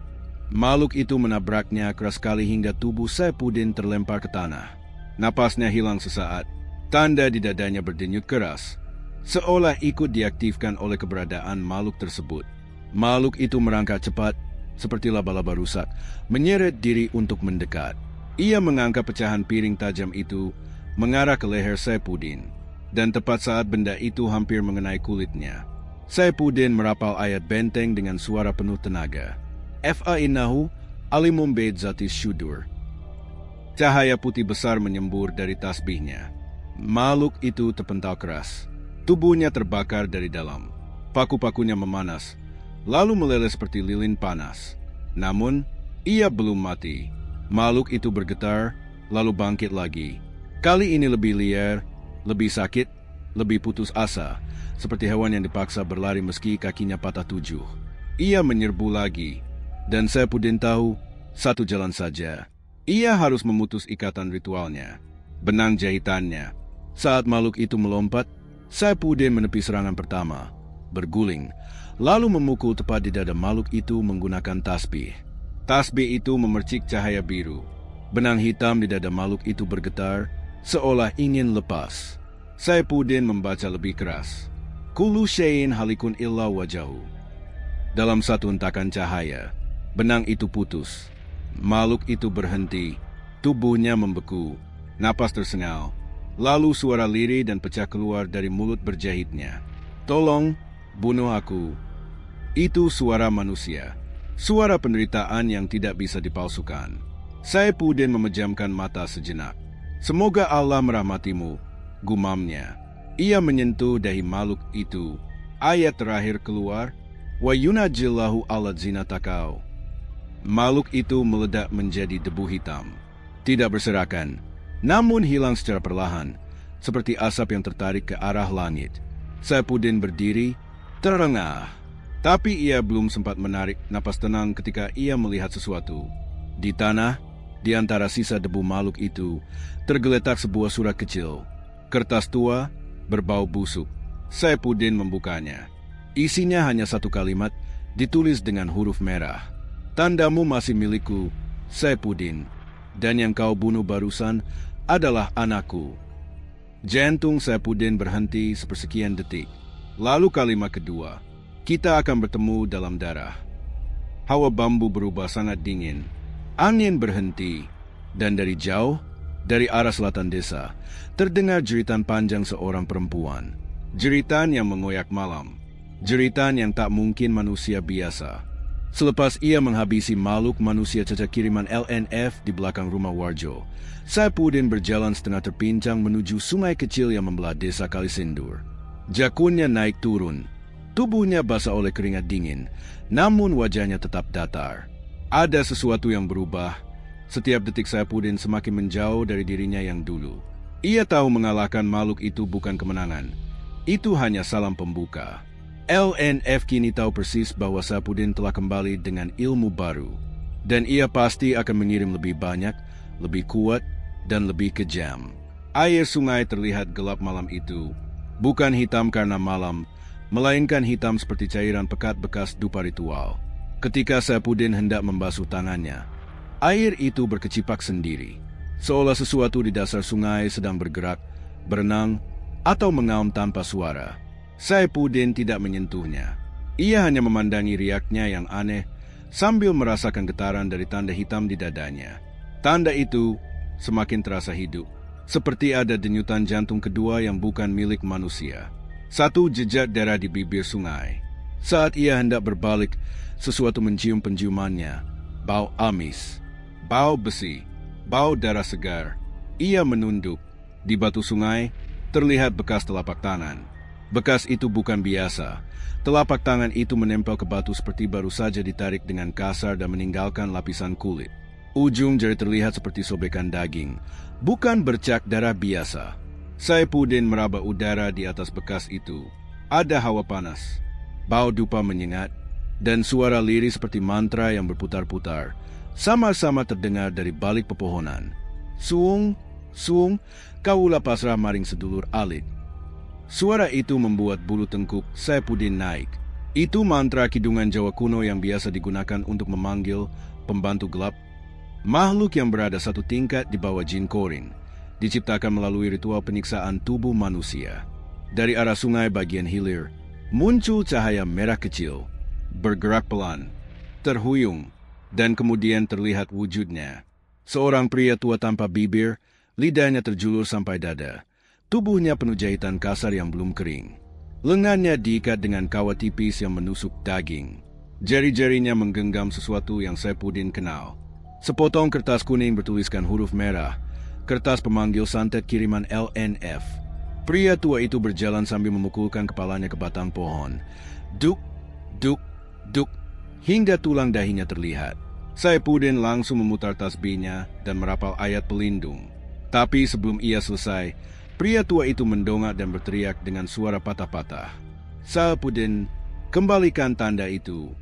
Makhluk itu menabraknya keras sekali hingga tubuh Saifuddin terlempar ke tanah. Napasnya hilang sesaat. Tanda di dadanya berdenyut keras, seolah ikut diaktifkan oleh keberadaan makhluk tersebut. Makhluk itu merangkak cepat, seperti laba-laba rusak, menyeret diri untuk mendekat. Ia mengangkat pecahan piring tajam itu, mengarah ke leher Saifuddin. Dan tepat saat benda itu hampir mengenai kulitnya, Saifuddin merapal ayat benteng dengan suara penuh tenaga. Fa'innahu alimum bi'idzatis syudur. Cahaya putih besar menyembur dari tasbihnya. Makhluk itu terpental keras. Tubuhnya terbakar dari dalam. Paku-pakunya memanas, lalu meleleh seperti lilin panas. Namun, ia belum mati. Makhluk itu bergetar, lalu bangkit lagi. Kali ini lebih liar, lebih sakit, lebih putus asa, seperti hewan yang dipaksa berlari meski kakinya patah 7. Ia menyerbu lagi, dan Saifuddin tahu, satu jalan saja. Ia harus memutus ikatan ritualnya, benang jahitannya. Saat makhluk itu melompat, Saifuddin menepi serangan pertama, berguling, lalu memukul tepat di dada makhluk itu menggunakan tasbih. Tasbih itu memercik cahaya biru. Benang hitam di dada makhluk itu bergetar, seolah ingin lepas. Saifuddin membaca lebih keras. Kullu syai'in halikun illa wajahu. Dalam satu hentakan cahaya, benang itu putus. Makhluk itu berhenti, tubuhnya membeku, napas tersengal. Lalu suara lirih dan pecah keluar dari mulut berjahitnya. Tolong, bunuh aku. Itu suara manusia. Suara penderitaan yang tidak bisa dipalsukan. Saifuddin memejamkan mata sejenak. Semoga Allah merahmatimu, gumamnya. Ia menyentuh dahi makhluk itu. Ayat terakhir keluar, wa yunajillahu ala zinatakau. Makhluk itu meledak menjadi debu hitam. Tidak berserakan, namun hilang secara perlahan, seperti asap yang tertarik ke arah langit. Saifuddin berdiri, terengah. Tapi ia belum sempat menarik napas tenang ketika ia melihat sesuatu. Di tanah, di antara sisa debu makhluk itu, tergeletak sebuah surat kecil. Kertas tua, berbau busuk. Saifuddin membukanya. Isinya hanya satu kalimat, ditulis dengan huruf merah. Tandamu masih milikku, Saifuddin, dan yang kau bunuh barusan adalah anakku. Jantung Saifuddin berhenti sepersekian detik. Lalu kalimat kedua, kita akan bertemu dalam darah. Hawa bambu berubah sangat dingin. Angin berhenti, dan dari jauh, dari arah selatan desa, terdengar jeritan panjang seorang perempuan. Jeritan yang mengoyak malam. Jeritan yang tak mungkin manusia biasa. Selepas ia menghabisi makhluk manusia cacat kiriman LNF di belakang rumah Warjo, Saifuddin berjalan setengah terpincang menuju sungai kecil yang membelah desa Kalisindur. Jakunnya naik turun. Tubuhnya basah oleh keringat dingin, namun wajahnya tetap datar. Ada sesuatu yang berubah. Setiap detik Saifuddin semakin menjauh dari dirinya yang dulu. Ia tahu mengalahkan makhluk itu bukan kemenangan. Itu hanya salam pembuka. LNF kini tahu persis bahwa Saifuddin telah kembali dengan ilmu baru. Dan ia pasti akan mengirim lebih banyak, lebih kuat, dan lebih kejam. Air sungai terlihat gelap malam itu. Bukan hitam karena malam, melainkan hitam seperti cairan pekat bekas dupa ritual. Ketika Saifuddin hendak membasuh tangannya, air itu berkecipak sendiri. Seolah sesuatu di dasar sungai sedang bergerak, berenang, atau mengaum tanpa suara. Saifuddin tidak menyentuhnya. Ia hanya memandangi riaknya yang aneh sambil merasakan getaran dari tanda hitam di dadanya. Tanda itu semakin terasa hidup, seperti ada denyutan jantung kedua yang bukan milik manusia. Satu jejak darah di bibir sungai. Saat ia hendak berbalik, sesuatu mencium penciumannya. Bau amis, bau besi, bau darah segar. Ia menunduk. Di batu sungai terlihat bekas telapak tangan. Bekas itu bukan biasa. Telapak tangan itu menempel ke batu seperti baru saja ditarik dengan kasar dan meninggalkan lapisan kulit. Ujung jari terlihat seperti sobekan daging, bukan bercak darah biasa. Saifuddin meraba udara di atas bekas itu. Ada hawa panas, bau dupa menyengat, dan suara lirih seperti mantra yang berputar-putar, sama-sama terdengar dari balik pepohonan. Suung, suung, kaulah pasrah maring sedulur alit. Suara itu membuat bulu tengkuk Saifuddin naik. Itu mantra kidungan Jawa kuno yang biasa digunakan untuk memanggil pembantu gelap, makhluk yang berada satu tingkat di bawah jin Korin, diciptakan melalui ritual penyiksaan tubuh manusia. Dari arah sungai bagian hilir, muncul cahaya merah kecil, bergerak pelan, terhuyung, dan kemudian terlihat wujudnya. Seorang pria tua tanpa bibir, lidahnya terjulur sampai dada. Tubuhnya penuh jahitan kasar yang belum kering. Lengannya diikat dengan kawat tipis yang menusuk daging. Jari-jarinya menggenggam sesuatu yang Saifuddin kenal. Sepotong kertas kuning bertuliskan huruf merah, kertas pemanggil santet kiriman LNF. Pria tua itu berjalan sambil memukulkan kepalanya ke batang pohon. Duk, duk, duk, hingga tulang dahinya terlihat. Saifuddin langsung memutar tasbihnya dan merapal ayat pelindung. Tapi sebelum ia selesai, pria tua itu mendongak dan berteriak dengan suara patah-patah. Saifuddin, kembalikan tanda itu.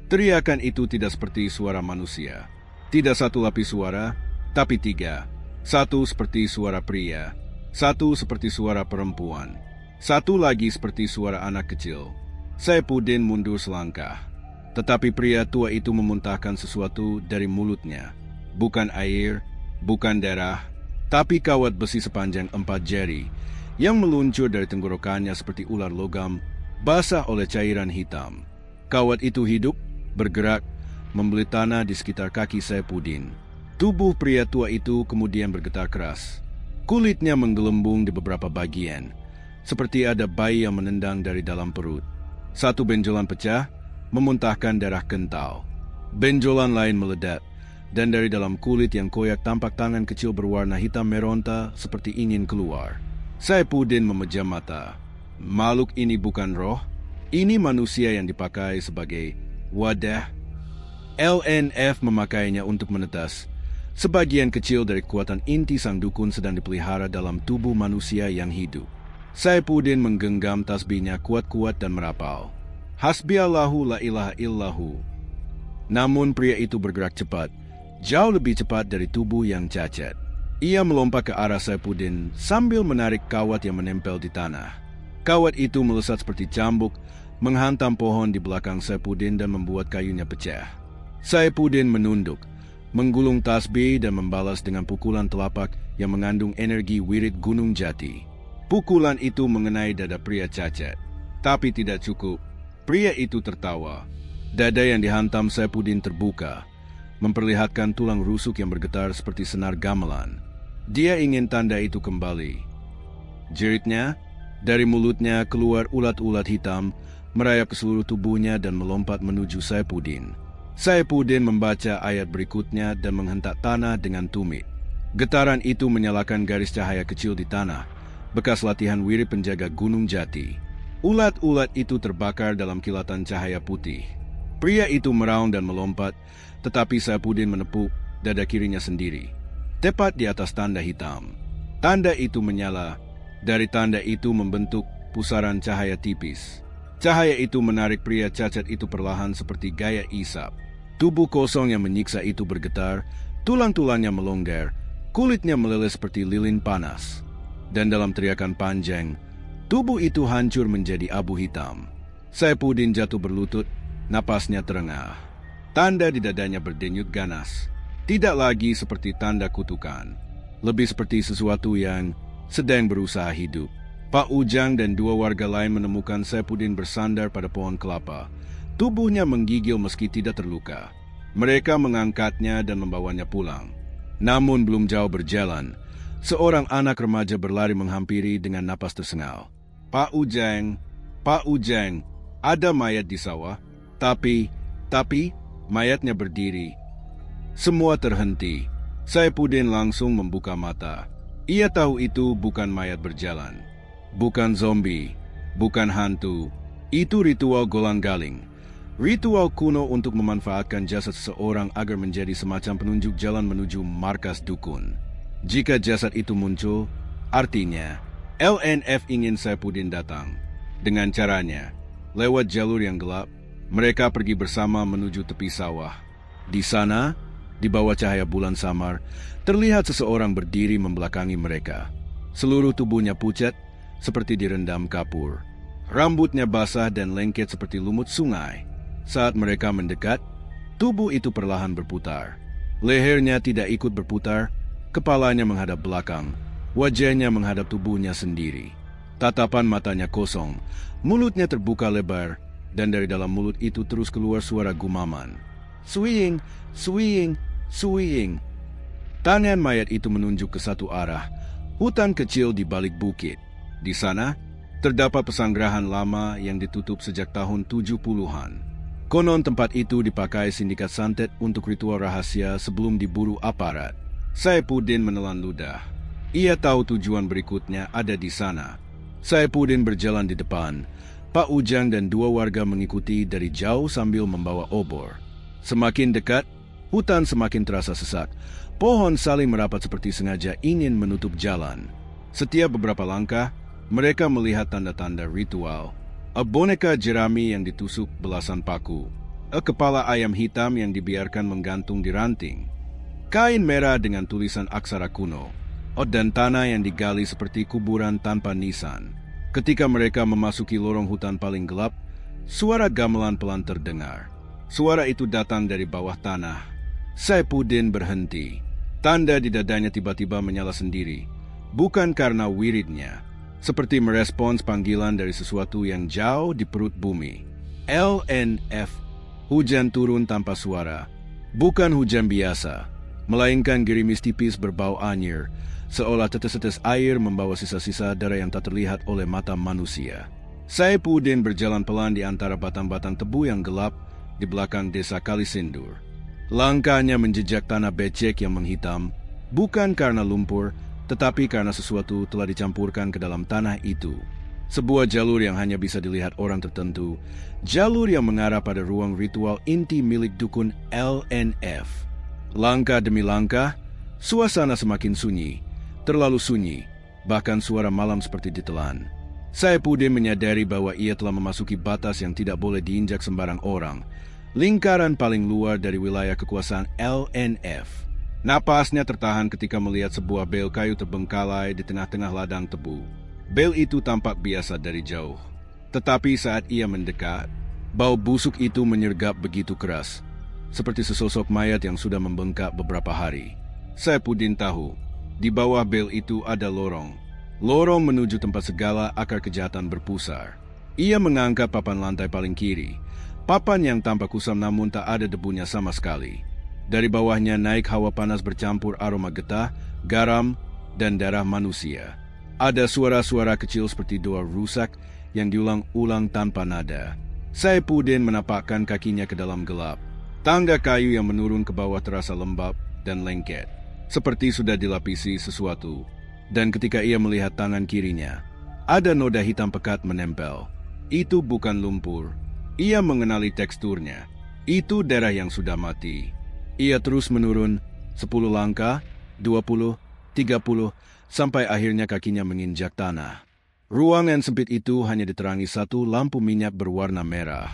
Teriakan itu tidak seperti suara manusia. Tidak satu lapis suara, tapi tiga. Satu seperti suara pria, satu seperti suara perempuan, satu lagi seperti suara anak kecil. Saifuddin mundur selangkah. Tetapi pria tua itu memuntahkan sesuatu dari mulutnya. Bukan air, bukan darah, tapi kawat besi sepanjang 4 jari yang meluncur dari tenggorokannya seperti ular logam, basah oleh cairan hitam. Kawat itu hidup, bergerak, membeli tanah di sekitar kaki Saifuddin. Tubuh pria tua itu kemudian bergetar keras. Kulitnya menggelembung di beberapa bagian, seperti ada bayi yang menendang dari dalam perut. Satu benjolan pecah, memuntahkan darah kental. Benjolan lain meledak, dan dari dalam kulit yang koyak tampak tangan kecil berwarna hitam meronta seperti ingin keluar. Saifuddin memejam mata. Makhluk ini bukan roh, ini manusia yang dipakai sebagai wadah. LNF memakainya untuk menetas, Sebagian kecil dari kekuatan inti sang dukun sedang dipelihara dalam tubuh manusia yang hidup. Saifuddin menggenggam tasbihnya kuat-kuat dan merapal. Hasbiallahu la ilaha illahu. Namun pria itu bergerak cepat, jauh lebih cepat dari tubuh yang cacat. Ia melompat ke arah Saifuddin sambil menarik kawat yang menempel di tanah. Kawat itu melesat seperti cambuk, menghantam pohon di belakang Saifuddin dan membuat kayunya pecah. Saifuddin menunduk, menggulung tasbih dan membalas dengan pukulan telapak yang mengandung energi wirid Gunung Jati. Pukulan itu mengenai dada pria cacat. Tapi tidak cukup. Pria itu tertawa. Dada yang dihantam Saifuddin terbuka, memperlihatkan tulang rusuk yang bergetar seperti senar gamelan. Dia ingin tanda itu kembali. Jeritnya, dari mulutnya keluar ulat-ulat hitam, merayap ke seluruh tubuhnya dan melompat menuju Saifuddin. Saifuddin membaca ayat berikutnya dan menghentak tanah dengan tumit. Getaran itu menyalakan garis cahaya kecil di tanah, bekas latihan wirid penjaga Gunung Jati. Ulat-ulat itu terbakar dalam kilatan cahaya putih. Pria itu meraung dan melompat, tetapi Saifuddin menepuk dada kirinya sendiri, tepat di atas tanda hitam. Tanda itu menyala. Dari tanda itu membentuk pusaran cahaya tipis. Cahaya itu menarik pria cacat itu perlahan seperti gaya isap. Tubuh kosong yang menyiksa itu bergetar, tulang-tulangnya melonggar, kulitnya meleleh seperti lilin panas. Dan dalam teriakan panjang, tubuh itu hancur menjadi abu hitam. Saifuddin jatuh berlutut, napasnya terengah. Tanda di dadanya berdenyut ganas. Tidak lagi seperti tanda kutukan, lebih seperti sesuatu yang sedang berusaha hidup. Pak Ujang dan dua warga lain menemukan Saifuddin bersandar pada pohon kelapa. Tubuhnya menggigil meski tidak terluka. Mereka mengangkatnya dan membawanya pulang. Namun belum jauh berjalan, seorang anak remaja berlari menghampiri dengan napas tersengal. Pak Ujang, ada mayat di sawah. Tapi, mayatnya berdiri. Semua terhenti. Saifuddin langsung membuka mata. Ia tahu itu bukan mayat berjalan. Bukan zombie, bukan hantu. Itu ritual golang-galing. Ritual kuno untuk memanfaatkan jasad seseorang agar menjadi semacam penunjuk jalan menuju markas dukun. Jika jasad itu muncul, artinya LNF ingin Saifuddin datang. Dengan caranya, lewat jalur yang gelap, mereka pergi bersama menuju tepi sawah. Di sana, di bawah cahaya bulan samar, terlihat seseorang berdiri membelakangi mereka. Seluruh tubuhnya pucat, seperti direndam kapur. Rambutnya basah dan lengket seperti lumut sungai. Saat mereka mendekat, tubuh itu perlahan berputar. Lehernya tidak ikut berputar, kepalanya menghadap belakang, wajahnya menghadap tubuhnya sendiri. Tatapan matanya kosong, mulutnya terbuka lebar, dan dari dalam mulut itu terus keluar suara gumaman. Swing, swing, swing. Tangan mayat itu menunjuk ke satu arah, hutan kecil di balik bukit. Di sana, terdapat pesanggrahan lama yang ditutup sejak tahun 70-an. Konon tempat itu dipakai sindikat santet untuk ritual rahasia sebelum diburu aparat. Saifuddin menelan ludah. Ia tahu tujuan berikutnya ada di sana. Saifuddin berjalan di depan. Pak Ujang dan dua warga mengikuti dari jauh sambil membawa obor. Semakin dekat, hutan semakin terasa sesak. Pohon saling merapat seperti sengaja ingin menutup jalan. Setiap beberapa langkah, mereka melihat tanda-tanda ritual. Boneka jerami yang ditusuk belasan paku. Kepala ayam hitam yang dibiarkan menggantung di ranting. Kain merah dengan tulisan aksara kuno. Dan tanah yang digali seperti kuburan tanpa nisan. Ketika mereka memasuki lorong hutan paling gelap, suara gamelan pelan terdengar. Suara itu datang dari bawah tanah. Saifuddin berhenti. Tanda di dadanya tiba-tiba menyala sendiri. Bukan karena wiridnya. Seperti merespons panggilan dari sesuatu yang jauh di perut bumi. LNF. Hujan turun tanpa suara. Bukan hujan biasa, melainkan gerimis tipis berbau anyir, seolah tetes-tetes air membawa sisa-sisa darah yang tak terlihat oleh mata manusia. Saifuddin berjalan pelan di antara batang-batang tebu yang gelap di belakang desa Kalisindur. Langkahnya menjejak tanah becek yang menghitam, bukan karena lumpur, tetapi karena sesuatu telah dicampurkan ke dalam tanah itu. Sebuah jalur yang hanya bisa dilihat orang tertentu, jalur yang mengarah pada ruang ritual inti milik dukun LNF. Langkah demi langkah, Suasana semakin sunyi, terlalu sunyi, bahkan suara malam seperti ditelan. Saifuddin menyadari bahwa ia telah memasuki batas yang tidak boleh diinjak sembarang orang, lingkaran paling luar dari wilayah kekuasaan LNF. Napasnya tertahan ketika melihat sebuah bel kayu terbengkalai di tengah-tengah ladang tebu. Bel itu tampak biasa dari jauh, tetapi saat ia mendekat, bau busuk itu menyergap begitu keras, seperti sesosok mayat yang sudah membengkak beberapa hari. Saifuddin tahu, di bawah bel itu ada lorong. Lorong menuju tempat segala akar kejahatan berpusar. Ia mengangkat papan lantai paling kiri. Papan yang tampak kusam namun tak ada debunya sama sekali. Dari bawahnya naik hawa panas bercampur aroma getah, garam, dan darah manusia. Ada suara-suara kecil seperti doa rusak yang diulang-ulang tanpa nada. Saifuddin menapakkan kakinya ke dalam gelap. Tangga kayu yang menurun ke bawah terasa lembab dan lengket, seperti sudah dilapisi sesuatu. Dan ketika ia melihat tangan kirinya, ada noda hitam pekat menempel. Itu bukan lumpur. Ia mengenali teksturnya. Itu darah yang sudah mati. Ia terus menurun 10 langkah, 20, 30, sampai akhirnya kakinya menginjak tanah. Ruangan sempit itu hanya diterangi satu lampu minyak berwarna merah.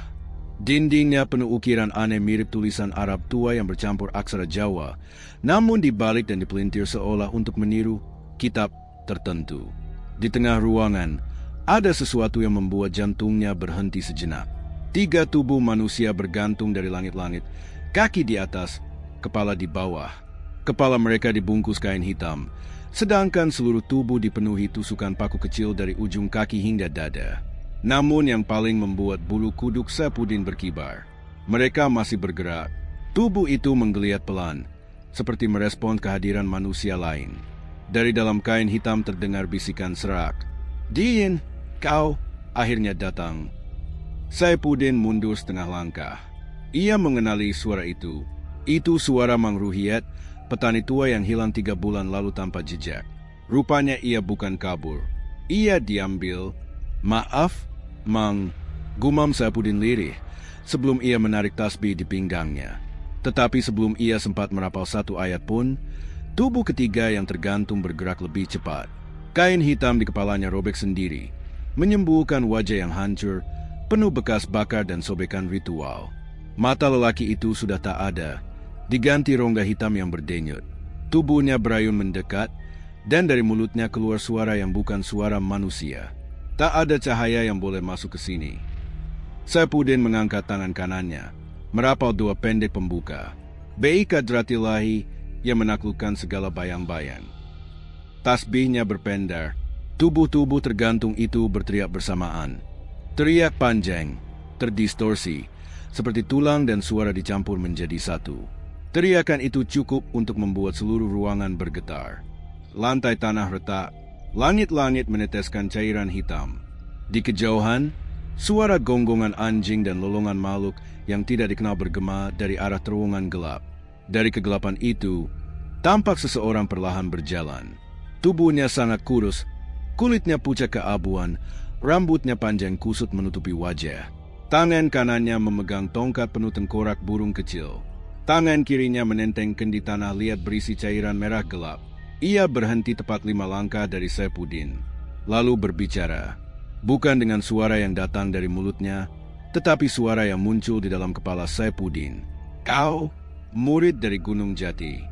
Dindingnya penuh ukiran aneh mirip tulisan Arab tua yang bercampur aksara Jawa, namun dibalik dan dipelintir seolah untuk meniru kitab tertentu. Di tengah ruangan, ada sesuatu yang membuat jantungnya berhenti sejenak. 3 tubuh manusia bergantung dari langit-langit, kaki di atas, kepala di bawah. Kepala mereka dibungkus kain hitam, sedangkan seluruh tubuh dipenuhi tusukan paku kecil dari ujung kaki hingga dada. Namun yang paling membuat bulu kuduk Saifuddin berkibar, mereka masih bergerak. Tubuh itu menggeliat pelan, seperti merespon kehadiran manusia lain. Dari dalam kain hitam terdengar bisikan serak. "Din, kau akhirnya datang." Saifuddin mundur setengah langkah. Ia mengenali suara itu. Itu suara Mang Ruhiat, petani tua yang hilang 3 bulan lalu tanpa jejak. Rupanya ia bukan kabur. Ia diambil. "Maaf, Mang," gumam Saifuddin lirih sebelum ia menarik tasbih di pinggangnya. Tetapi sebelum ia sempat merapal satu ayat pun, tubuh ketiga yang tergantung bergerak lebih cepat. Kain hitam di kepalanya robek sendiri, menyembuhkan wajah yang hancur, penuh bekas bakar dan sobekan ritual. Mata lelaki itu sudah tak ada, diganti rongga hitam yang berdenyut. Tubuhnya berayun mendekat, dan dari mulutnya keluar suara yang bukan suara manusia. Tak ada cahaya yang boleh masuk ke sini. Saifuddin mengangkat tangan kanannya, merapal doa pendek pembuka. Bi kadratillahi yang menaklukkan segala bayang-bayang. Tasbihnya berpendar, tubuh-tubuh tergantung itu berteriak bersamaan. Teriak panjang, terdistorsi, seperti tulang dan suara dicampur menjadi satu. Teriakan itu cukup untuk membuat seluruh ruangan bergetar. Lantai tanah retak, langit-langit meneteskan cairan hitam. Di kejauhan, suara gonggongan anjing dan lolongan makhluk yang tidak dikenal bergema dari arah terowongan gelap. Dari kegelapan itu, tampak seseorang perlahan berjalan. Tubuhnya sangat kurus, kulitnya pucat keabuan, rambutnya panjang kusut menutupi wajah. Tangan kanannya memegang tongkat penuh tengkorak burung kecil. Tangan kirinya menenteng kendi tanah liat berisi cairan merah gelap. Ia berhenti tepat 5 langkah dari Saifuddin, lalu berbicara. Bukan dengan suara yang datang dari mulutnya, tetapi suara yang muncul di dalam kepala Saifuddin. "Kau murid dari Gunung Jati."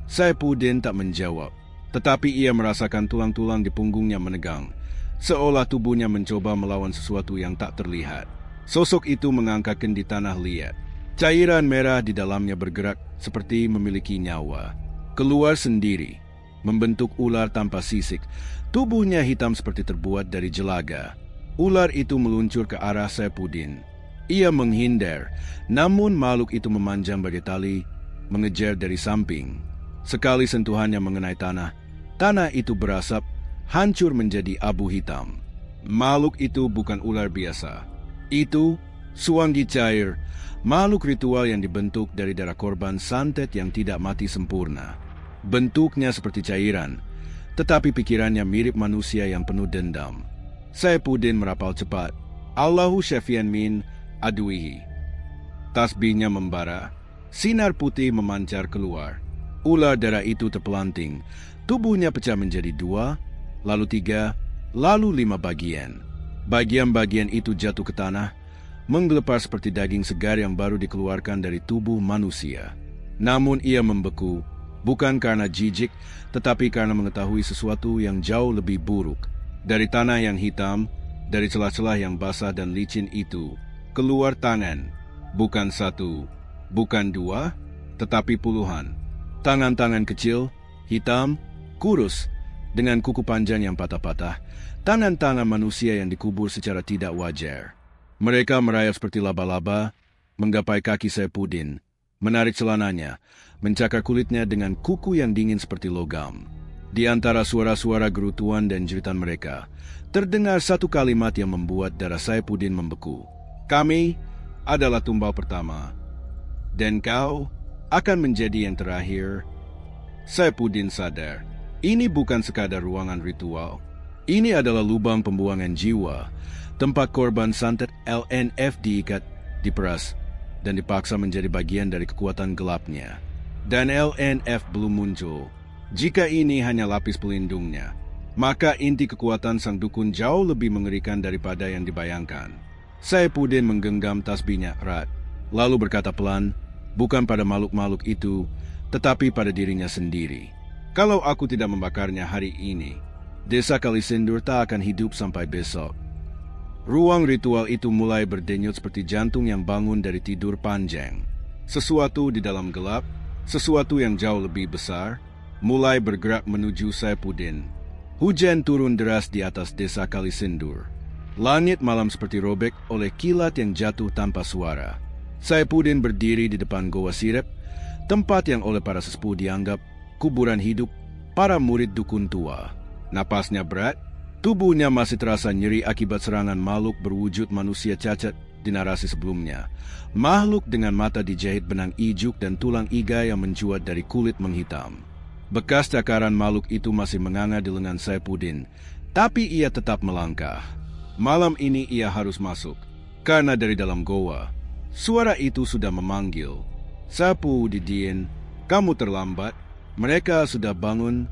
Saifuddin tak menjawab, tetapi ia merasakan tulang-tulang di punggungnya menegang, seolah tubuhnya mencoba melawan sesuatu yang tak terlihat. Sosok itu mengangkat kendi tanah liat. Cairan merah di dalamnya bergerak seperti memiliki nyawa. Keluar sendiri, membentuk ular tanpa sisik. Tubuhnya hitam seperti terbuat dari jelaga. Ular itu meluncur ke arah Saifuddin. Ia menghindar, namun makhluk itu memanjang bagai tali, mengejar dari samping. Sekali sentuhannya mengenai tanah, tanah itu berasap, hancur menjadi abu hitam. Makhluk itu bukan ular biasa. Itu Suanggi cair, makhluk ritual yang dibentuk dari darah korban santet yang tidak mati sempurna. Bentuknya seperti cairan, tetapi pikirannya mirip manusia yang penuh dendam. Saifuddin merapal cepat. "Allahu syafian min aduihi." Tasbihnya membara, sinar putih memancar keluar. Ular darah itu terpelanting. Tubuhnya pecah menjadi 2, lalu 3, lalu 5 bagian. Bagian-bagian itu jatuh ke tanah, menggelepar seperti daging segar yang baru dikeluarkan dari tubuh manusia. Namun ia membeku, bukan karena jijik, tetapi karena mengetahui sesuatu yang jauh lebih buruk. Dari tanah yang hitam, dari celah-celah yang basah dan licin itu, keluar tangan. Bukan 1, bukan 2, tetapi puluhan. Tangan-tangan kecil, hitam, kurus, dengan kuku panjang yang patah-patah. Tangan-tangan manusia yang dikubur secara tidak wajar. Mereka merayap seperti laba-laba, menggapai kaki Saifuddin, menarik celananya, mencakar kulitnya dengan kuku yang dingin seperti logam. Di antara suara-suara gerutuan dan jeritan mereka, terdengar satu kalimat yang membuat darah Saifuddin membeku. Kami adalah tumbal pertama, dan kau akan menjadi yang terakhir. Saifuddin sadar, ini bukan sekadar ruangan ritual. Ini adalah lubang pembuangan jiwa, tempat korban santet LNF diikat, diperas, dan dipaksa menjadi bagian dari kekuatan gelapnya. Dan LNF belum muncul. Jika ini hanya lapis pelindungnya, maka inti kekuatan sang dukun jauh lebih mengerikan daripada yang dibayangkan. Saifuddin menggenggam tasbihnya erat, lalu berkata pelan, bukan pada makhluk-makhluk itu, tetapi pada dirinya sendiri. Kalau aku tidak membakarnya hari ini, desa Kalisindur tak akan hidup sampai besok. Ruang ritual itu mulai berdenyut seperti jantung yang bangun dari tidur panjang. Sesuatu di dalam gelap, sesuatu yang jauh lebih besar, mulai bergerak menuju Saifuddin. Hujan turun deras di atas desa Kalisindur. Langit malam seperti robek oleh kilat yang jatuh tanpa suara. Saifuddin berdiri di depan Goa Sirep, tempat yang oleh para sesepuh dianggap kuburan hidup para murid dukun tua. Napasnya berat, tubuhnya masih terasa nyeri akibat serangan makhluk berwujud manusia cacat di narasi sebelumnya. Makhluk dengan mata dijahit benang ijuk dan tulang iga yang mencuat dari kulit menghitam. Bekas cakaran makhluk itu masih menganga di lengan Saifuddin, tapi ia tetap melangkah. Malam ini ia harus masuk, karena dari dalam goa, suara itu sudah memanggil. Saifuddin, kamu terlambat, mereka sudah bangun.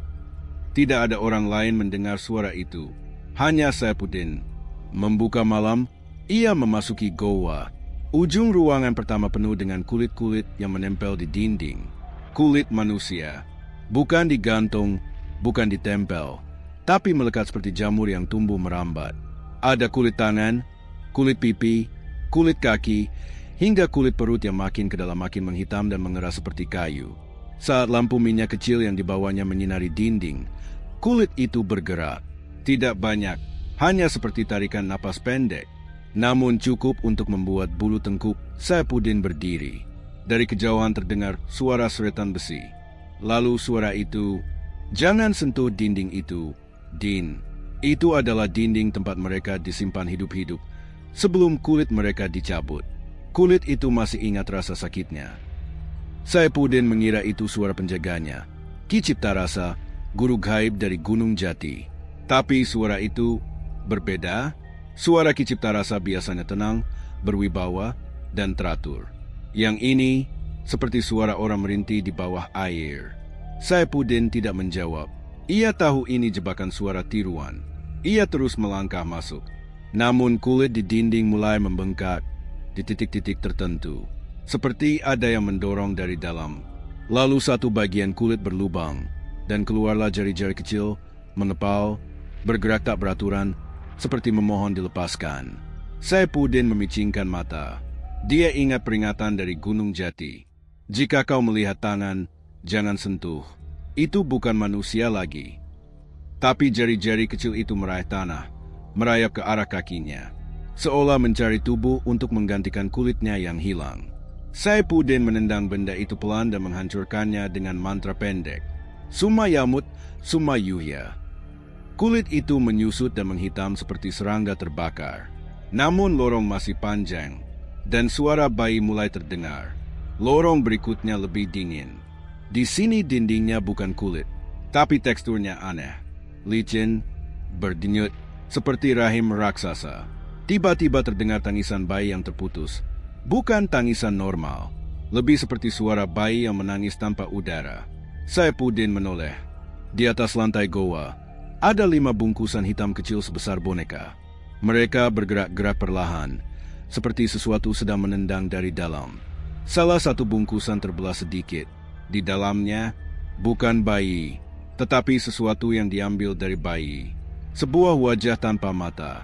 Tidak ada orang lain mendengar suara itu, hanya Saifuddin. Membuka malam, ia memasuki goa. Ujung ruangan pertama penuh dengan kulit-kulit yang menempel di dinding. Kulit manusia, bukan digantung, bukan ditempel, tapi melekat seperti jamur yang tumbuh merambat. Ada kulit tangan, kulit pipi, kulit kaki, hingga kulit perut yang makin ke dalam makin menghitam dan mengeras seperti kayu. Saat lampu minyak kecil yang dibawanya menyinari dinding, kulit itu bergerak. Tidak banyak, hanya seperti tarikan napas pendek, namun cukup untuk membuat bulu tengkuk Saifuddin berdiri. Dari kejauhan terdengar suara seretan besi. Lalu suara itu, jangan sentuh dinding itu, Din. Itu adalah dinding tempat mereka disimpan hidup-hidup sebelum kulit mereka dicabut. Kulit itu masih ingat rasa sakitnya. Saifuddin mengira itu suara penjaganya, Ki Ciptarasa, guru gaib dari Gunung Jati. Tapi suara itu berbeda. Suara Ki Ciptarasa biasanya tenang, berwibawa, dan teratur. Yang ini seperti suara orang merintih di bawah air. Saifuddin tidak menjawab. Ia tahu ini jebakan suara tiruan. Ia terus melangkah masuk. Namun kulit di dinding mulai membengkak di titik-titik tertentu, seperti ada yang mendorong dari dalam. Lalu satu bagian kulit berlubang, dan keluarlah jari-jari kecil, mengepal, bergerak tak beraturan, seperti memohon dilepaskan. Saifuddin memicingkan mata. Dia ingat peringatan dari Gunung Jati. Jika kau melihat tangan, jangan sentuh. Itu bukan manusia lagi. Tapi jari-jari kecil itu meraih tanah, merayap ke arah kakinya, seolah mencari tubuh untuk menggantikan kulitnya yang hilang. Saifuddin menendang benda itu pelan dan menghancurkannya dengan mantra pendek. Sumayamut, Sumayuhya. Kulit itu menyusut dan menghitam seperti serangga terbakar. Namun lorong masih panjang, dan suara bayi mulai terdengar. Lorong berikutnya lebih dingin. Di sini dindingnya bukan kulit, tapi teksturnya aneh. Licin, berdenyut, seperti rahim raksasa. Tiba-tiba terdengar tangisan bayi yang terputus. Bukan tangisan normal, lebih seperti suara bayi yang menangis tanpa udara. Saipuddin menoleh. Di atas lantai goa, ada 5 bungkusan hitam kecil sebesar boneka. Mereka bergerak-gerak perlahan, seperti sesuatu sedang menendang dari dalam. Salah satu bungkusan terbelah sedikit. Di dalamnya, bukan bayi, tetapi sesuatu yang diambil dari bayi. Sebuah wajah tanpa mata,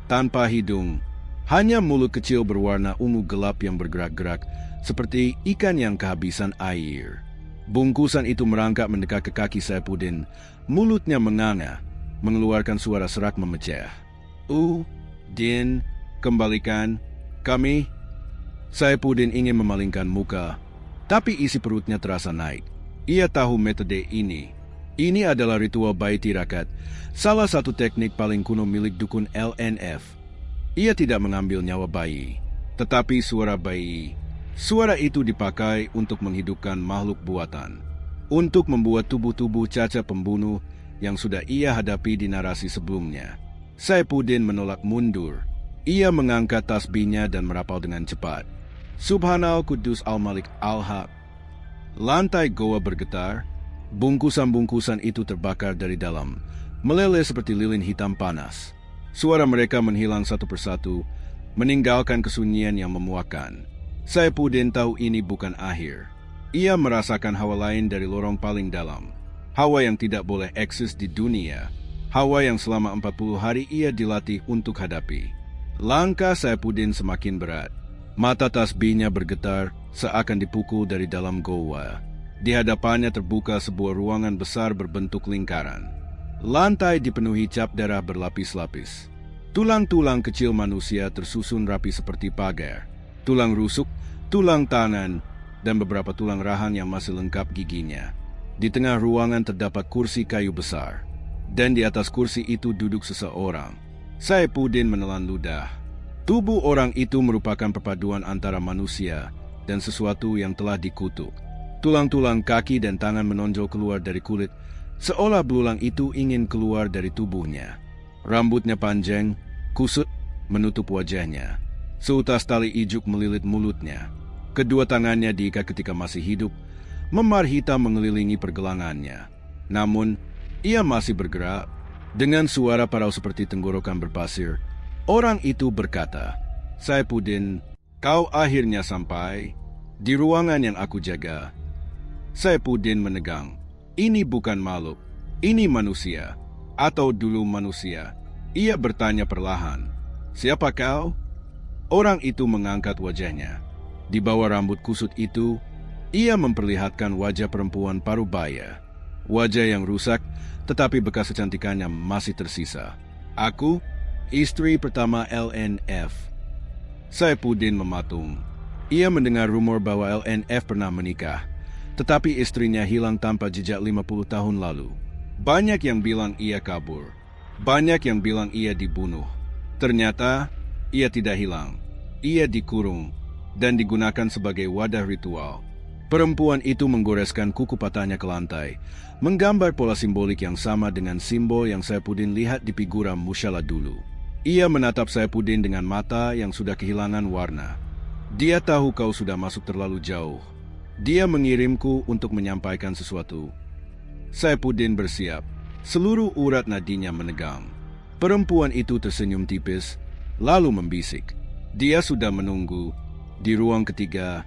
tanpa hidung, hanya mulut kecil berwarna ungu gelap yang bergerak-gerak, seperti ikan yang kehabisan air. Bungkusan itu merangkak mendekat ke kaki Saipuddin. Mulutnya menganga, mengeluarkan suara serak memecah. Din, kembalikan kami. Saipuddin ingin memalingkan muka, tapi isi perutnya terasa naik. Ia tahu metode ini. Ini adalah ritual bayi tirakat, salah satu teknik paling kuno milik dukun LNF. Ia tidak mengambil nyawa bayi, tetapi suara bayi. Suara itu dipakai untuk menghidupkan makhluk buatan, untuk membuat tubuh-tubuh cacat pembunuh yang sudah ia hadapi di narasi sebelumnya. Saipuddin menolak mundur. Ia mengangkat tasbihnya dan merapal dengan cepat. Subhanal Kudus Al-Malik Al-Haq. Lantai goa bergetar. Bungkusan-bungkusan itu terbakar dari dalam, meleleh seperti lilin hitam panas. Suara mereka menghilang satu persatu, meninggalkan kesunyian yang memuakkan. Saipuddin tahu ini bukan akhir. Ia merasakan hawa lain dari lorong paling dalam. Hawa yang tidak boleh eksis di dunia. Hawa yang selama 40 hari ia dilatih untuk hadapi. Langkah Saipuddin semakin berat. Mata tasbihnya bergetar seakan dipukul dari dalam goa. Di hadapannya terbuka sebuah ruangan besar berbentuk lingkaran. Lantai dipenuhi cap darah berlapis-lapis. Tulang-tulang kecil manusia tersusun rapi seperti pagar. Tulang rusuk, tulang tangan, dan beberapa tulang rahan yang masih lengkap giginya. Di tengah ruangan terdapat kursi kayu besar, dan di atas kursi itu duduk seseorang. Saipuddin menelan ludah. Tubuh orang itu merupakan perpaduan antara manusia dan sesuatu yang telah dikutuk. Tulang-tulang kaki dan tangan menonjol keluar dari kulit, seolah belulang itu ingin keluar dari tubuhnya. Rambutnya panjang, kusut, menutup wajahnya. Seutas tali ijuk melilit mulutnya. Kedua tangannya diikat ketika masih hidup. Memar hitam mengelilingi pergelangannya. Namun, ia masih bergerak. Dengan suara parau seperti tenggorokan berpasir, orang itu berkata, Saipuddin, kau akhirnya sampai di ruangan yang aku jaga. Saipuddin menegang. Ini bukan makhluk, ini manusia. Atau dulu manusia. Ia bertanya perlahan, siapa kau? Orang itu mengangkat wajahnya. Di bawah rambut kusut itu, ia memperlihatkan wajah perempuan parubaya. Wajah yang rusak, tetapi bekas kecantikannya masih tersisa. Aku, istri pertama LNF. Saipuddin mematung. Ia mendengar rumor bahwa LNF pernah menikah, tetapi istrinya hilang tanpa jejak 50 tahun lalu. Banyak yang bilang ia kabur. Banyak yang bilang ia dibunuh. Ternyata, ia tidak hilang. Ia dikurung dan digunakan sebagai wadah ritual. Perempuan itu menggoreskan kuku patahnya ke lantai, menggambar pola simbolik yang sama dengan simbol yang Saipuddin lihat di figura Mushala dulu. Ia menatap Saipuddin dengan mata yang sudah kehilangan warna. Dia tahu kau sudah masuk terlalu jauh. Dia mengirimku untuk menyampaikan sesuatu. Saipuddin bersiap. Seluruh urat nadinya menegang. Perempuan itu tersenyum tipis, lalu membisik. Dia sudah menunggu di ruang ketiga.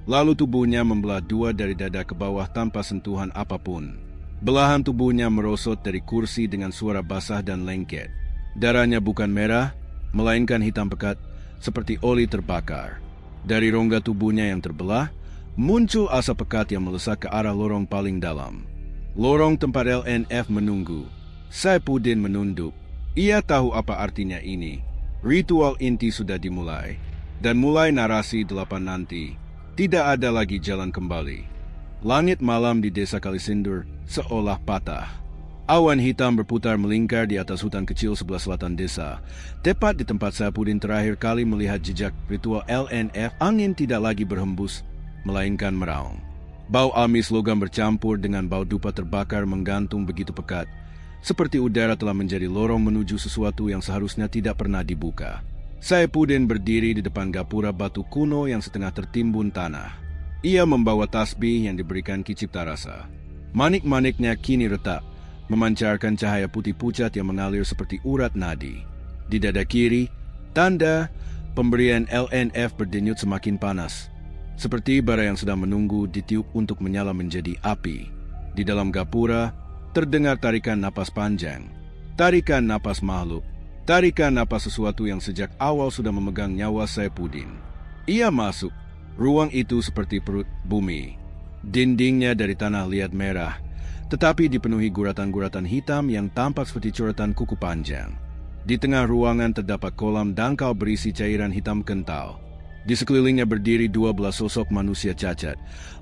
Lalu tubuhnya membelah dua dari dada ke bawah tanpa sentuhan apapun. Belahan tubuhnya merosot dari kursi dengan suara basah dan lengket. Darahnya bukan merah, melainkan hitam pekat, seperti oli terbakar. Dari rongga tubuhnya yang terbelah, muncul asap pekat yang melesat ke arah lorong paling dalam. Lorong tempat LNF menunggu. Saipuddin menunduk. Ia tahu apa artinya ini. Ritual inti sudah dimulai. Dan mulai narasi 8 nanti, tidak ada lagi jalan kembali. Langit malam di desa Kalisindur seolah patah. Awan hitam berputar melingkar di atas hutan kecil sebelah selatan desa. Tepat di tempat Saipuddin terakhir kali melihat jejak ritual LNF, angin tidak lagi berhembus, melainkan meraung. Bau amis logam bercampur dengan bau dupa terbakar menggantung begitu pekat, seperti udara telah menjadi lorong menuju sesuatu yang seharusnya tidak pernah dibuka. Saipuddin berdiri di depan gapura batu kuno yang setengah tertimbun tanah. Ia membawa tasbih yang diberikan Ki Cipta Rasa. Manik-maniknya kini retak, memancarkan cahaya putih pucat yang mengalir seperti urat nadi. Di dada kiri, tanda pemberian LNF berdenyut semakin panas, seperti bara yang sedang menunggu ditiup untuk menyala menjadi api. Di dalam gapura, terdengar tarikan napas panjang. Tarikan napas makhluk. Tarikan napas sesuatu yang sejak awal sudah memegang nyawa Saifuddin. Ia masuk. Ruang itu seperti perut bumi. Dindingnya dari tanah liat merah, tetapi dipenuhi guratan-guratan hitam yang tampak seperti coretan kuku panjang. Di tengah ruangan terdapat kolam dangkal berisi cairan hitam kental. Di sekelilingnya berdiri 12 sosok manusia cacat,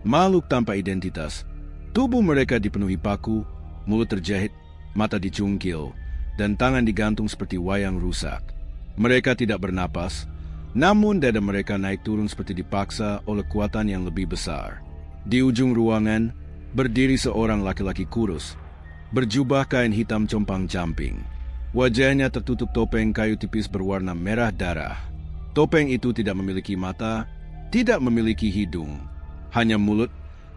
makhluk tanpa identitas. Tubuh mereka dipenuhi paku, mulut terjahit, mata dicungkil, dan tangan digantung seperti wayang rusak. Mereka tidak bernapas, namun dada mereka naik turun seperti dipaksa oleh kekuatan yang lebih besar. Di ujung ruangan, berdiri seorang laki-laki kurus, berjubah kain hitam compang-camping. Wajahnya tertutup topeng kayu tipis berwarna merah darah. Topeng itu tidak memiliki mata, tidak memiliki hidung, hanya mulut,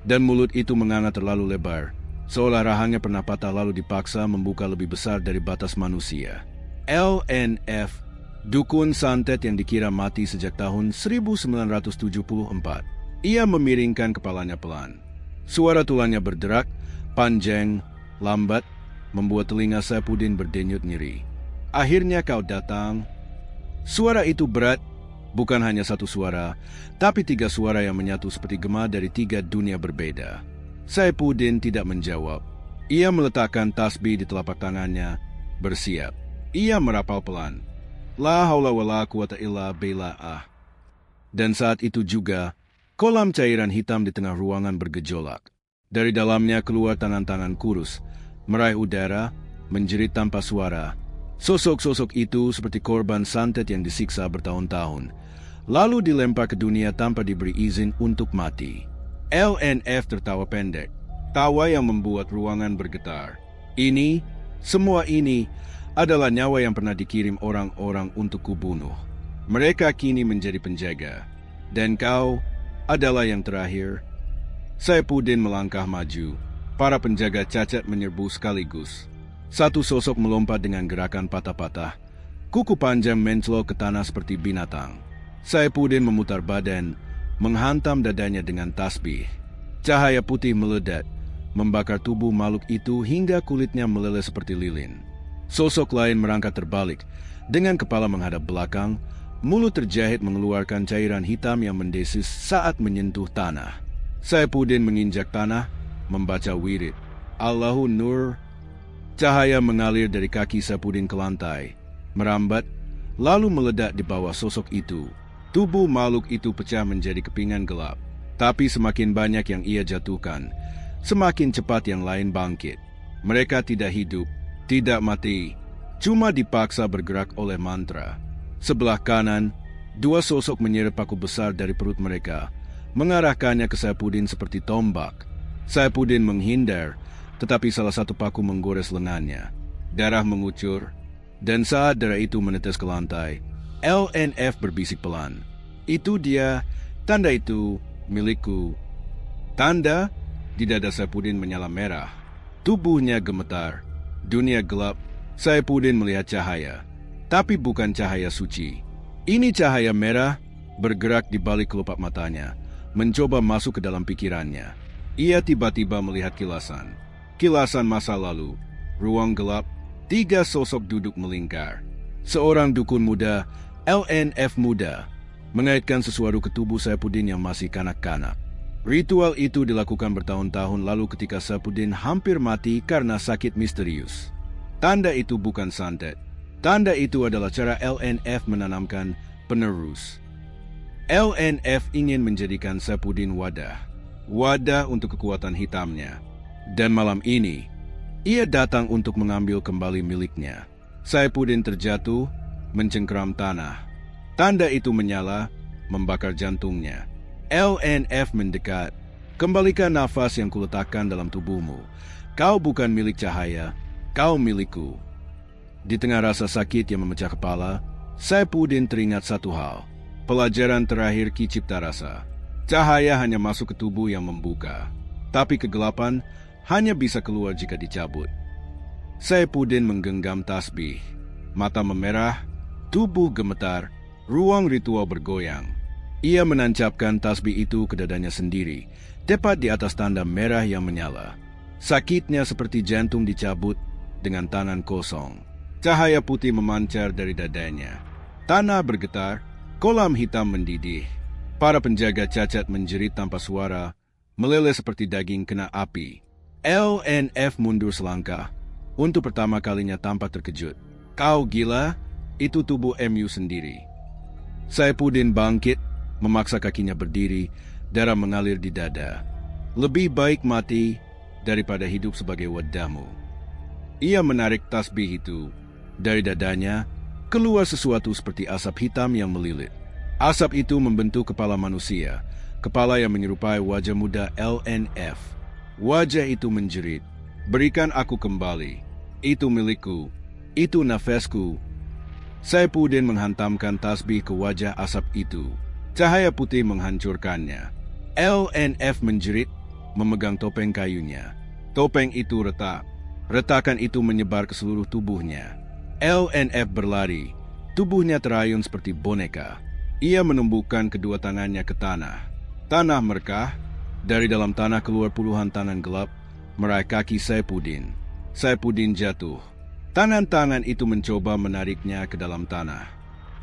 dan mulut itu menganga terlalu lebar, seolah rahangnya pernah patah lalu dipaksa membuka lebih besar dari batas manusia. LNF, dukun santet yang dikira mati sejak tahun 1974. Ia memiringkan kepalanya pelan. Suara tulangnya berderak, panjang, lambat, membuat telinga Saifuddin berdenyut nyeri. Akhirnya kau datang. Suara itu berat, bukan hanya satu suara, tapi 3 suara yang menyatu seperti gema dari 3 dunia berbeda. Saifuddin tidak menjawab. Ia meletakkan tasbih di telapak tangannya, bersiap. Ia merapal pelan. La haula wala quwata illa billah. Dan saat itu juga, kolam cairan hitam di tengah ruangan bergejolak. Dari dalamnya keluar tangan-tangan kurus, meraih udara, menjerit tanpa suara. Sosok-sosok itu seperti korban santet yang disiksa bertahun-tahun, lalu dilempar ke dunia tanpa diberi izin untuk mati. LNF tertawa pendek, tawa yang membuat ruangan bergetar. Semua ini adalah nyawa yang pernah dikirim orang-orang untuk kubunuh. Mereka kini menjadi penjaga, dan kau adalah yang terakhir. Saifuddin melangkah maju. Para penjaga cacat menyerbu sekaligus. Satu sosok melompat dengan gerakan patah-patah. Kuku panjang mencelok ke tanah seperti binatang. Saifuddin memutar badan, menghantam dadanya dengan tasbih. Cahaya putih meledak, membakar tubuh makhluk itu hingga kulitnya meleleh seperti lilin. Sosok lain merangkak terbalik, dengan kepala menghadap belakang, mulut terjahit mengeluarkan cairan hitam yang mendesis saat menyentuh tanah. Saifuddin menginjak tanah, membaca wirid. Allahu Nur. Cahaya mengalir dari kaki Saifuddin ke lantai, merambat, lalu meledak di bawah sosok itu. Tubuh makhluk itu pecah menjadi kepingan gelap. Tapi semakin banyak yang ia jatuhkan, semakin cepat yang lain bangkit. Mereka tidak hidup, tidak mati, cuma dipaksa bergerak oleh mantra. Sebelah kanan, 2 sosok menyeret paku besar dari perut mereka, mengarahkannya ke Saifuddin seperti tombak. Saifuddin menghindar, tetapi salah satu paku menggores lengannya. Darah mengucur, dan saat darah itu menetes ke lantai, LNF berbisik pelan. Itu dia, tanda itu, milikku. Tanda, di dada Saifuddin menyala merah. Tubuhnya gemetar. Dunia gelap, Saifuddin melihat cahaya. Tapi bukan cahaya suci. Ini cahaya merah bergerak di balik kelopak matanya, mencoba masuk ke dalam pikirannya. Ia tiba-tiba melihat kilasan. Kilasan masa lalu, ruang gelap, 3 sosok duduk melingkar. Seorang dukun muda, LNF muda, mengaitkan sesuatu ke tubuh Saifuddin yang masih kanak-kanak. Ritual itu dilakukan bertahun-tahun lalu ketika Saifuddin hampir mati karena sakit misterius. Tanda itu bukan santet. Tanda itu adalah cara LNF menanamkan penerus. LNF ingin menjadikan Saifuddin wadah untuk kekuatan hitamnya. Dan malam ini, ia datang untuk mengambil kembali miliknya. Saifuddin terjatuh, mencengkeram tanah. Tanda itu menyala, membakar jantungnya. LNF mendekat. Kembalikan nafas yang kuletakkan dalam tubuhmu. Kau bukan milik cahaya, kau milikku. Di tengah rasa sakit yang memecah kepala, Saifuddin teringat satu hal. Pelajaran terakhir Ki Cipta Rasa. Cahaya hanya masuk ke tubuh yang membuka. Tapi kegelapan hanya bisa keluar jika dicabut. Saifuddin menggenggam tasbih. Mata memerah, tubuh gemetar, ruang ritual bergoyang. Ia menancapkan tasbih itu ke dadanya sendiri, tepat di atas tanda merah yang menyala. Sakitnya seperti jantung dicabut dengan tangan kosong. Cahaya putih memancar dari dadanya. Tanah bergetar, kolam hitam mendidih. Para penjaga cacat menjerit tanpa suara, meleleh seperti daging kena api. LNF mundur selangkah. Untuk pertama kalinya tampak terkejut. Kau gila? Itu tubuh MU sendiri. Saifuddin bangkit, memaksa kakinya berdiri, darah mengalir di dada. Lebih baik mati daripada hidup sebagai wadahmu. Ia menarik tasbih itu. Dari dadanya, keluar sesuatu seperti asap hitam yang melilit. Asap itu membentuk kepala manusia, kepala yang menyerupai wajah muda LNF. Wajah itu menjerit, "Berikan aku kembali. Itu milikku. Itu nafasku." Saifuddin menghantamkan tasbih ke wajah asap itu. Cahaya putih menghancurkannya. LNF menjerit, memegang topeng kayunya. Topeng itu retak. Retakan itu menyebar ke seluruh tubuhnya. LNF berlari. Tubuhnya terayun seperti boneka. Ia menumbuhkan kedua tangannya ke tanah. Tanah merekah. Dari dalam tanah keluar puluhan tangan gelap meraih kaki Saifuddin. Saifuddin jatuh. Tangan-tangan itu mencoba menariknya ke dalam tanah.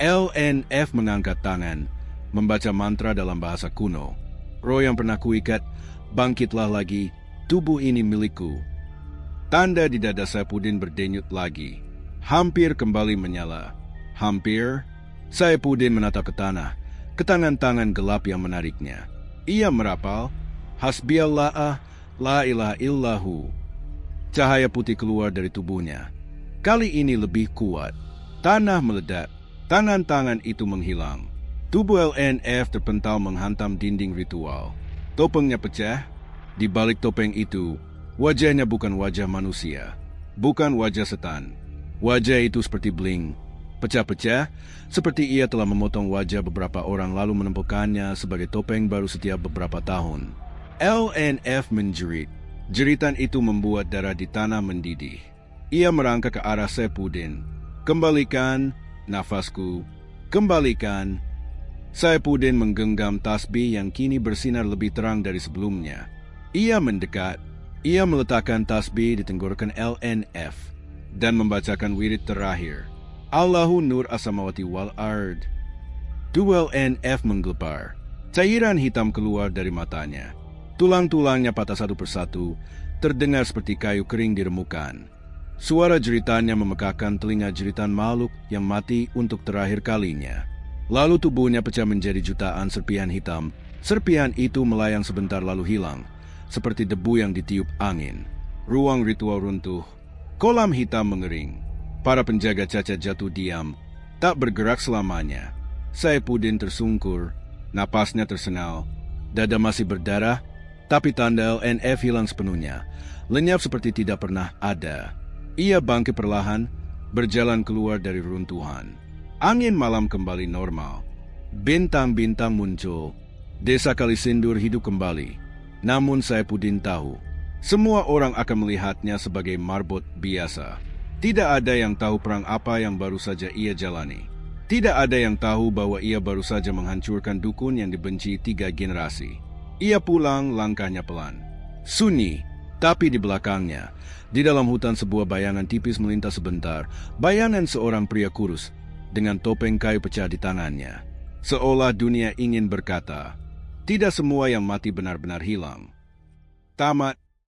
LNF mengangkat tangan, membaca mantra dalam bahasa kuno. Roh yang pernah kuikat, bangkitlah lagi, tubuh ini milikku. Tanda di dada Saifuddin berdenyut lagi. Hampir kembali menyala. Hampir. Saifuddin menatap ke tanah, ke tangan-tangan gelap yang menariknya. Ia merapal, "Hasbiyallah, la ilaha illahu." Cahaya putih keluar dari tubuhnya. Kali ini lebih kuat. Tanah meledak. Tangan-tangan itu menghilang. Tubuh LNF terpental menghantam dinding ritual. Topengnya pecah. Di balik topeng itu, wajahnya bukan wajah manusia. Bukan wajah setan. Wajah itu seperti bling. Pecah-pecah, seperti ia telah memotong wajah beberapa orang lalu menempelkannya sebagai topeng baru setiap beberapa tahun. LNF menjerit. Jeritan itu membuat darah di tanah mendidih. Ia merangkak ke arah Saifuddin. "Kembalikan nafasku. Kembalikan." Saifuddin menggenggam tasbih yang kini bersinar lebih terang dari sebelumnya. Ia mendekat. Ia meletakkan tasbih di tenggorokan LNF dan membacakan wirid terakhir. Allahu Nur As-Samawati wal Ard. Tubuh LNF menggelepar. Cairan hitam keluar dari matanya. Tulang-tulangnya patah satu persatu, terdengar seperti kayu kering diremukan. Suara jeritannya memekakkan telinga jeritan makhluk yang mati untuk terakhir kalinya. Lalu tubuhnya pecah menjadi jutaan serpihan hitam. Serpihan itu melayang sebentar lalu hilang, seperti debu yang ditiup angin. Ruang ritual runtuh. Kolam hitam mengering. Para penjaga cacat jatuh diam, tak bergerak selamanya. Saifuddin tersungkur, napasnya tersengal. Dada masih berdarah, tapi tanda LNF hilang sepenuhnya. Lenyap seperti tidak pernah ada. Ia bangkit perlahan, berjalan keluar dari runtuhan. Angin malam kembali normal. Bintang-bintang muncul. Desa Kalisindur hidup kembali. Namun Saifuddin tahu, semua orang akan melihatnya sebagai marbot biasa. Tidak ada yang tahu perang apa yang baru saja ia jalani. Tidak ada yang tahu bahwa ia baru saja menghancurkan dukun yang dibenci 3 generasi. Ia pulang, langkahnya pelan. Sunyi, tapi di belakangnya, di dalam hutan sebuah bayangan tipis melintas sebentar. Bayangan seorang pria kurus dengan topeng kayu pecah di tangannya. Seolah dunia ingin berkata, tidak semua yang mati benar-benar hilang. Tamat.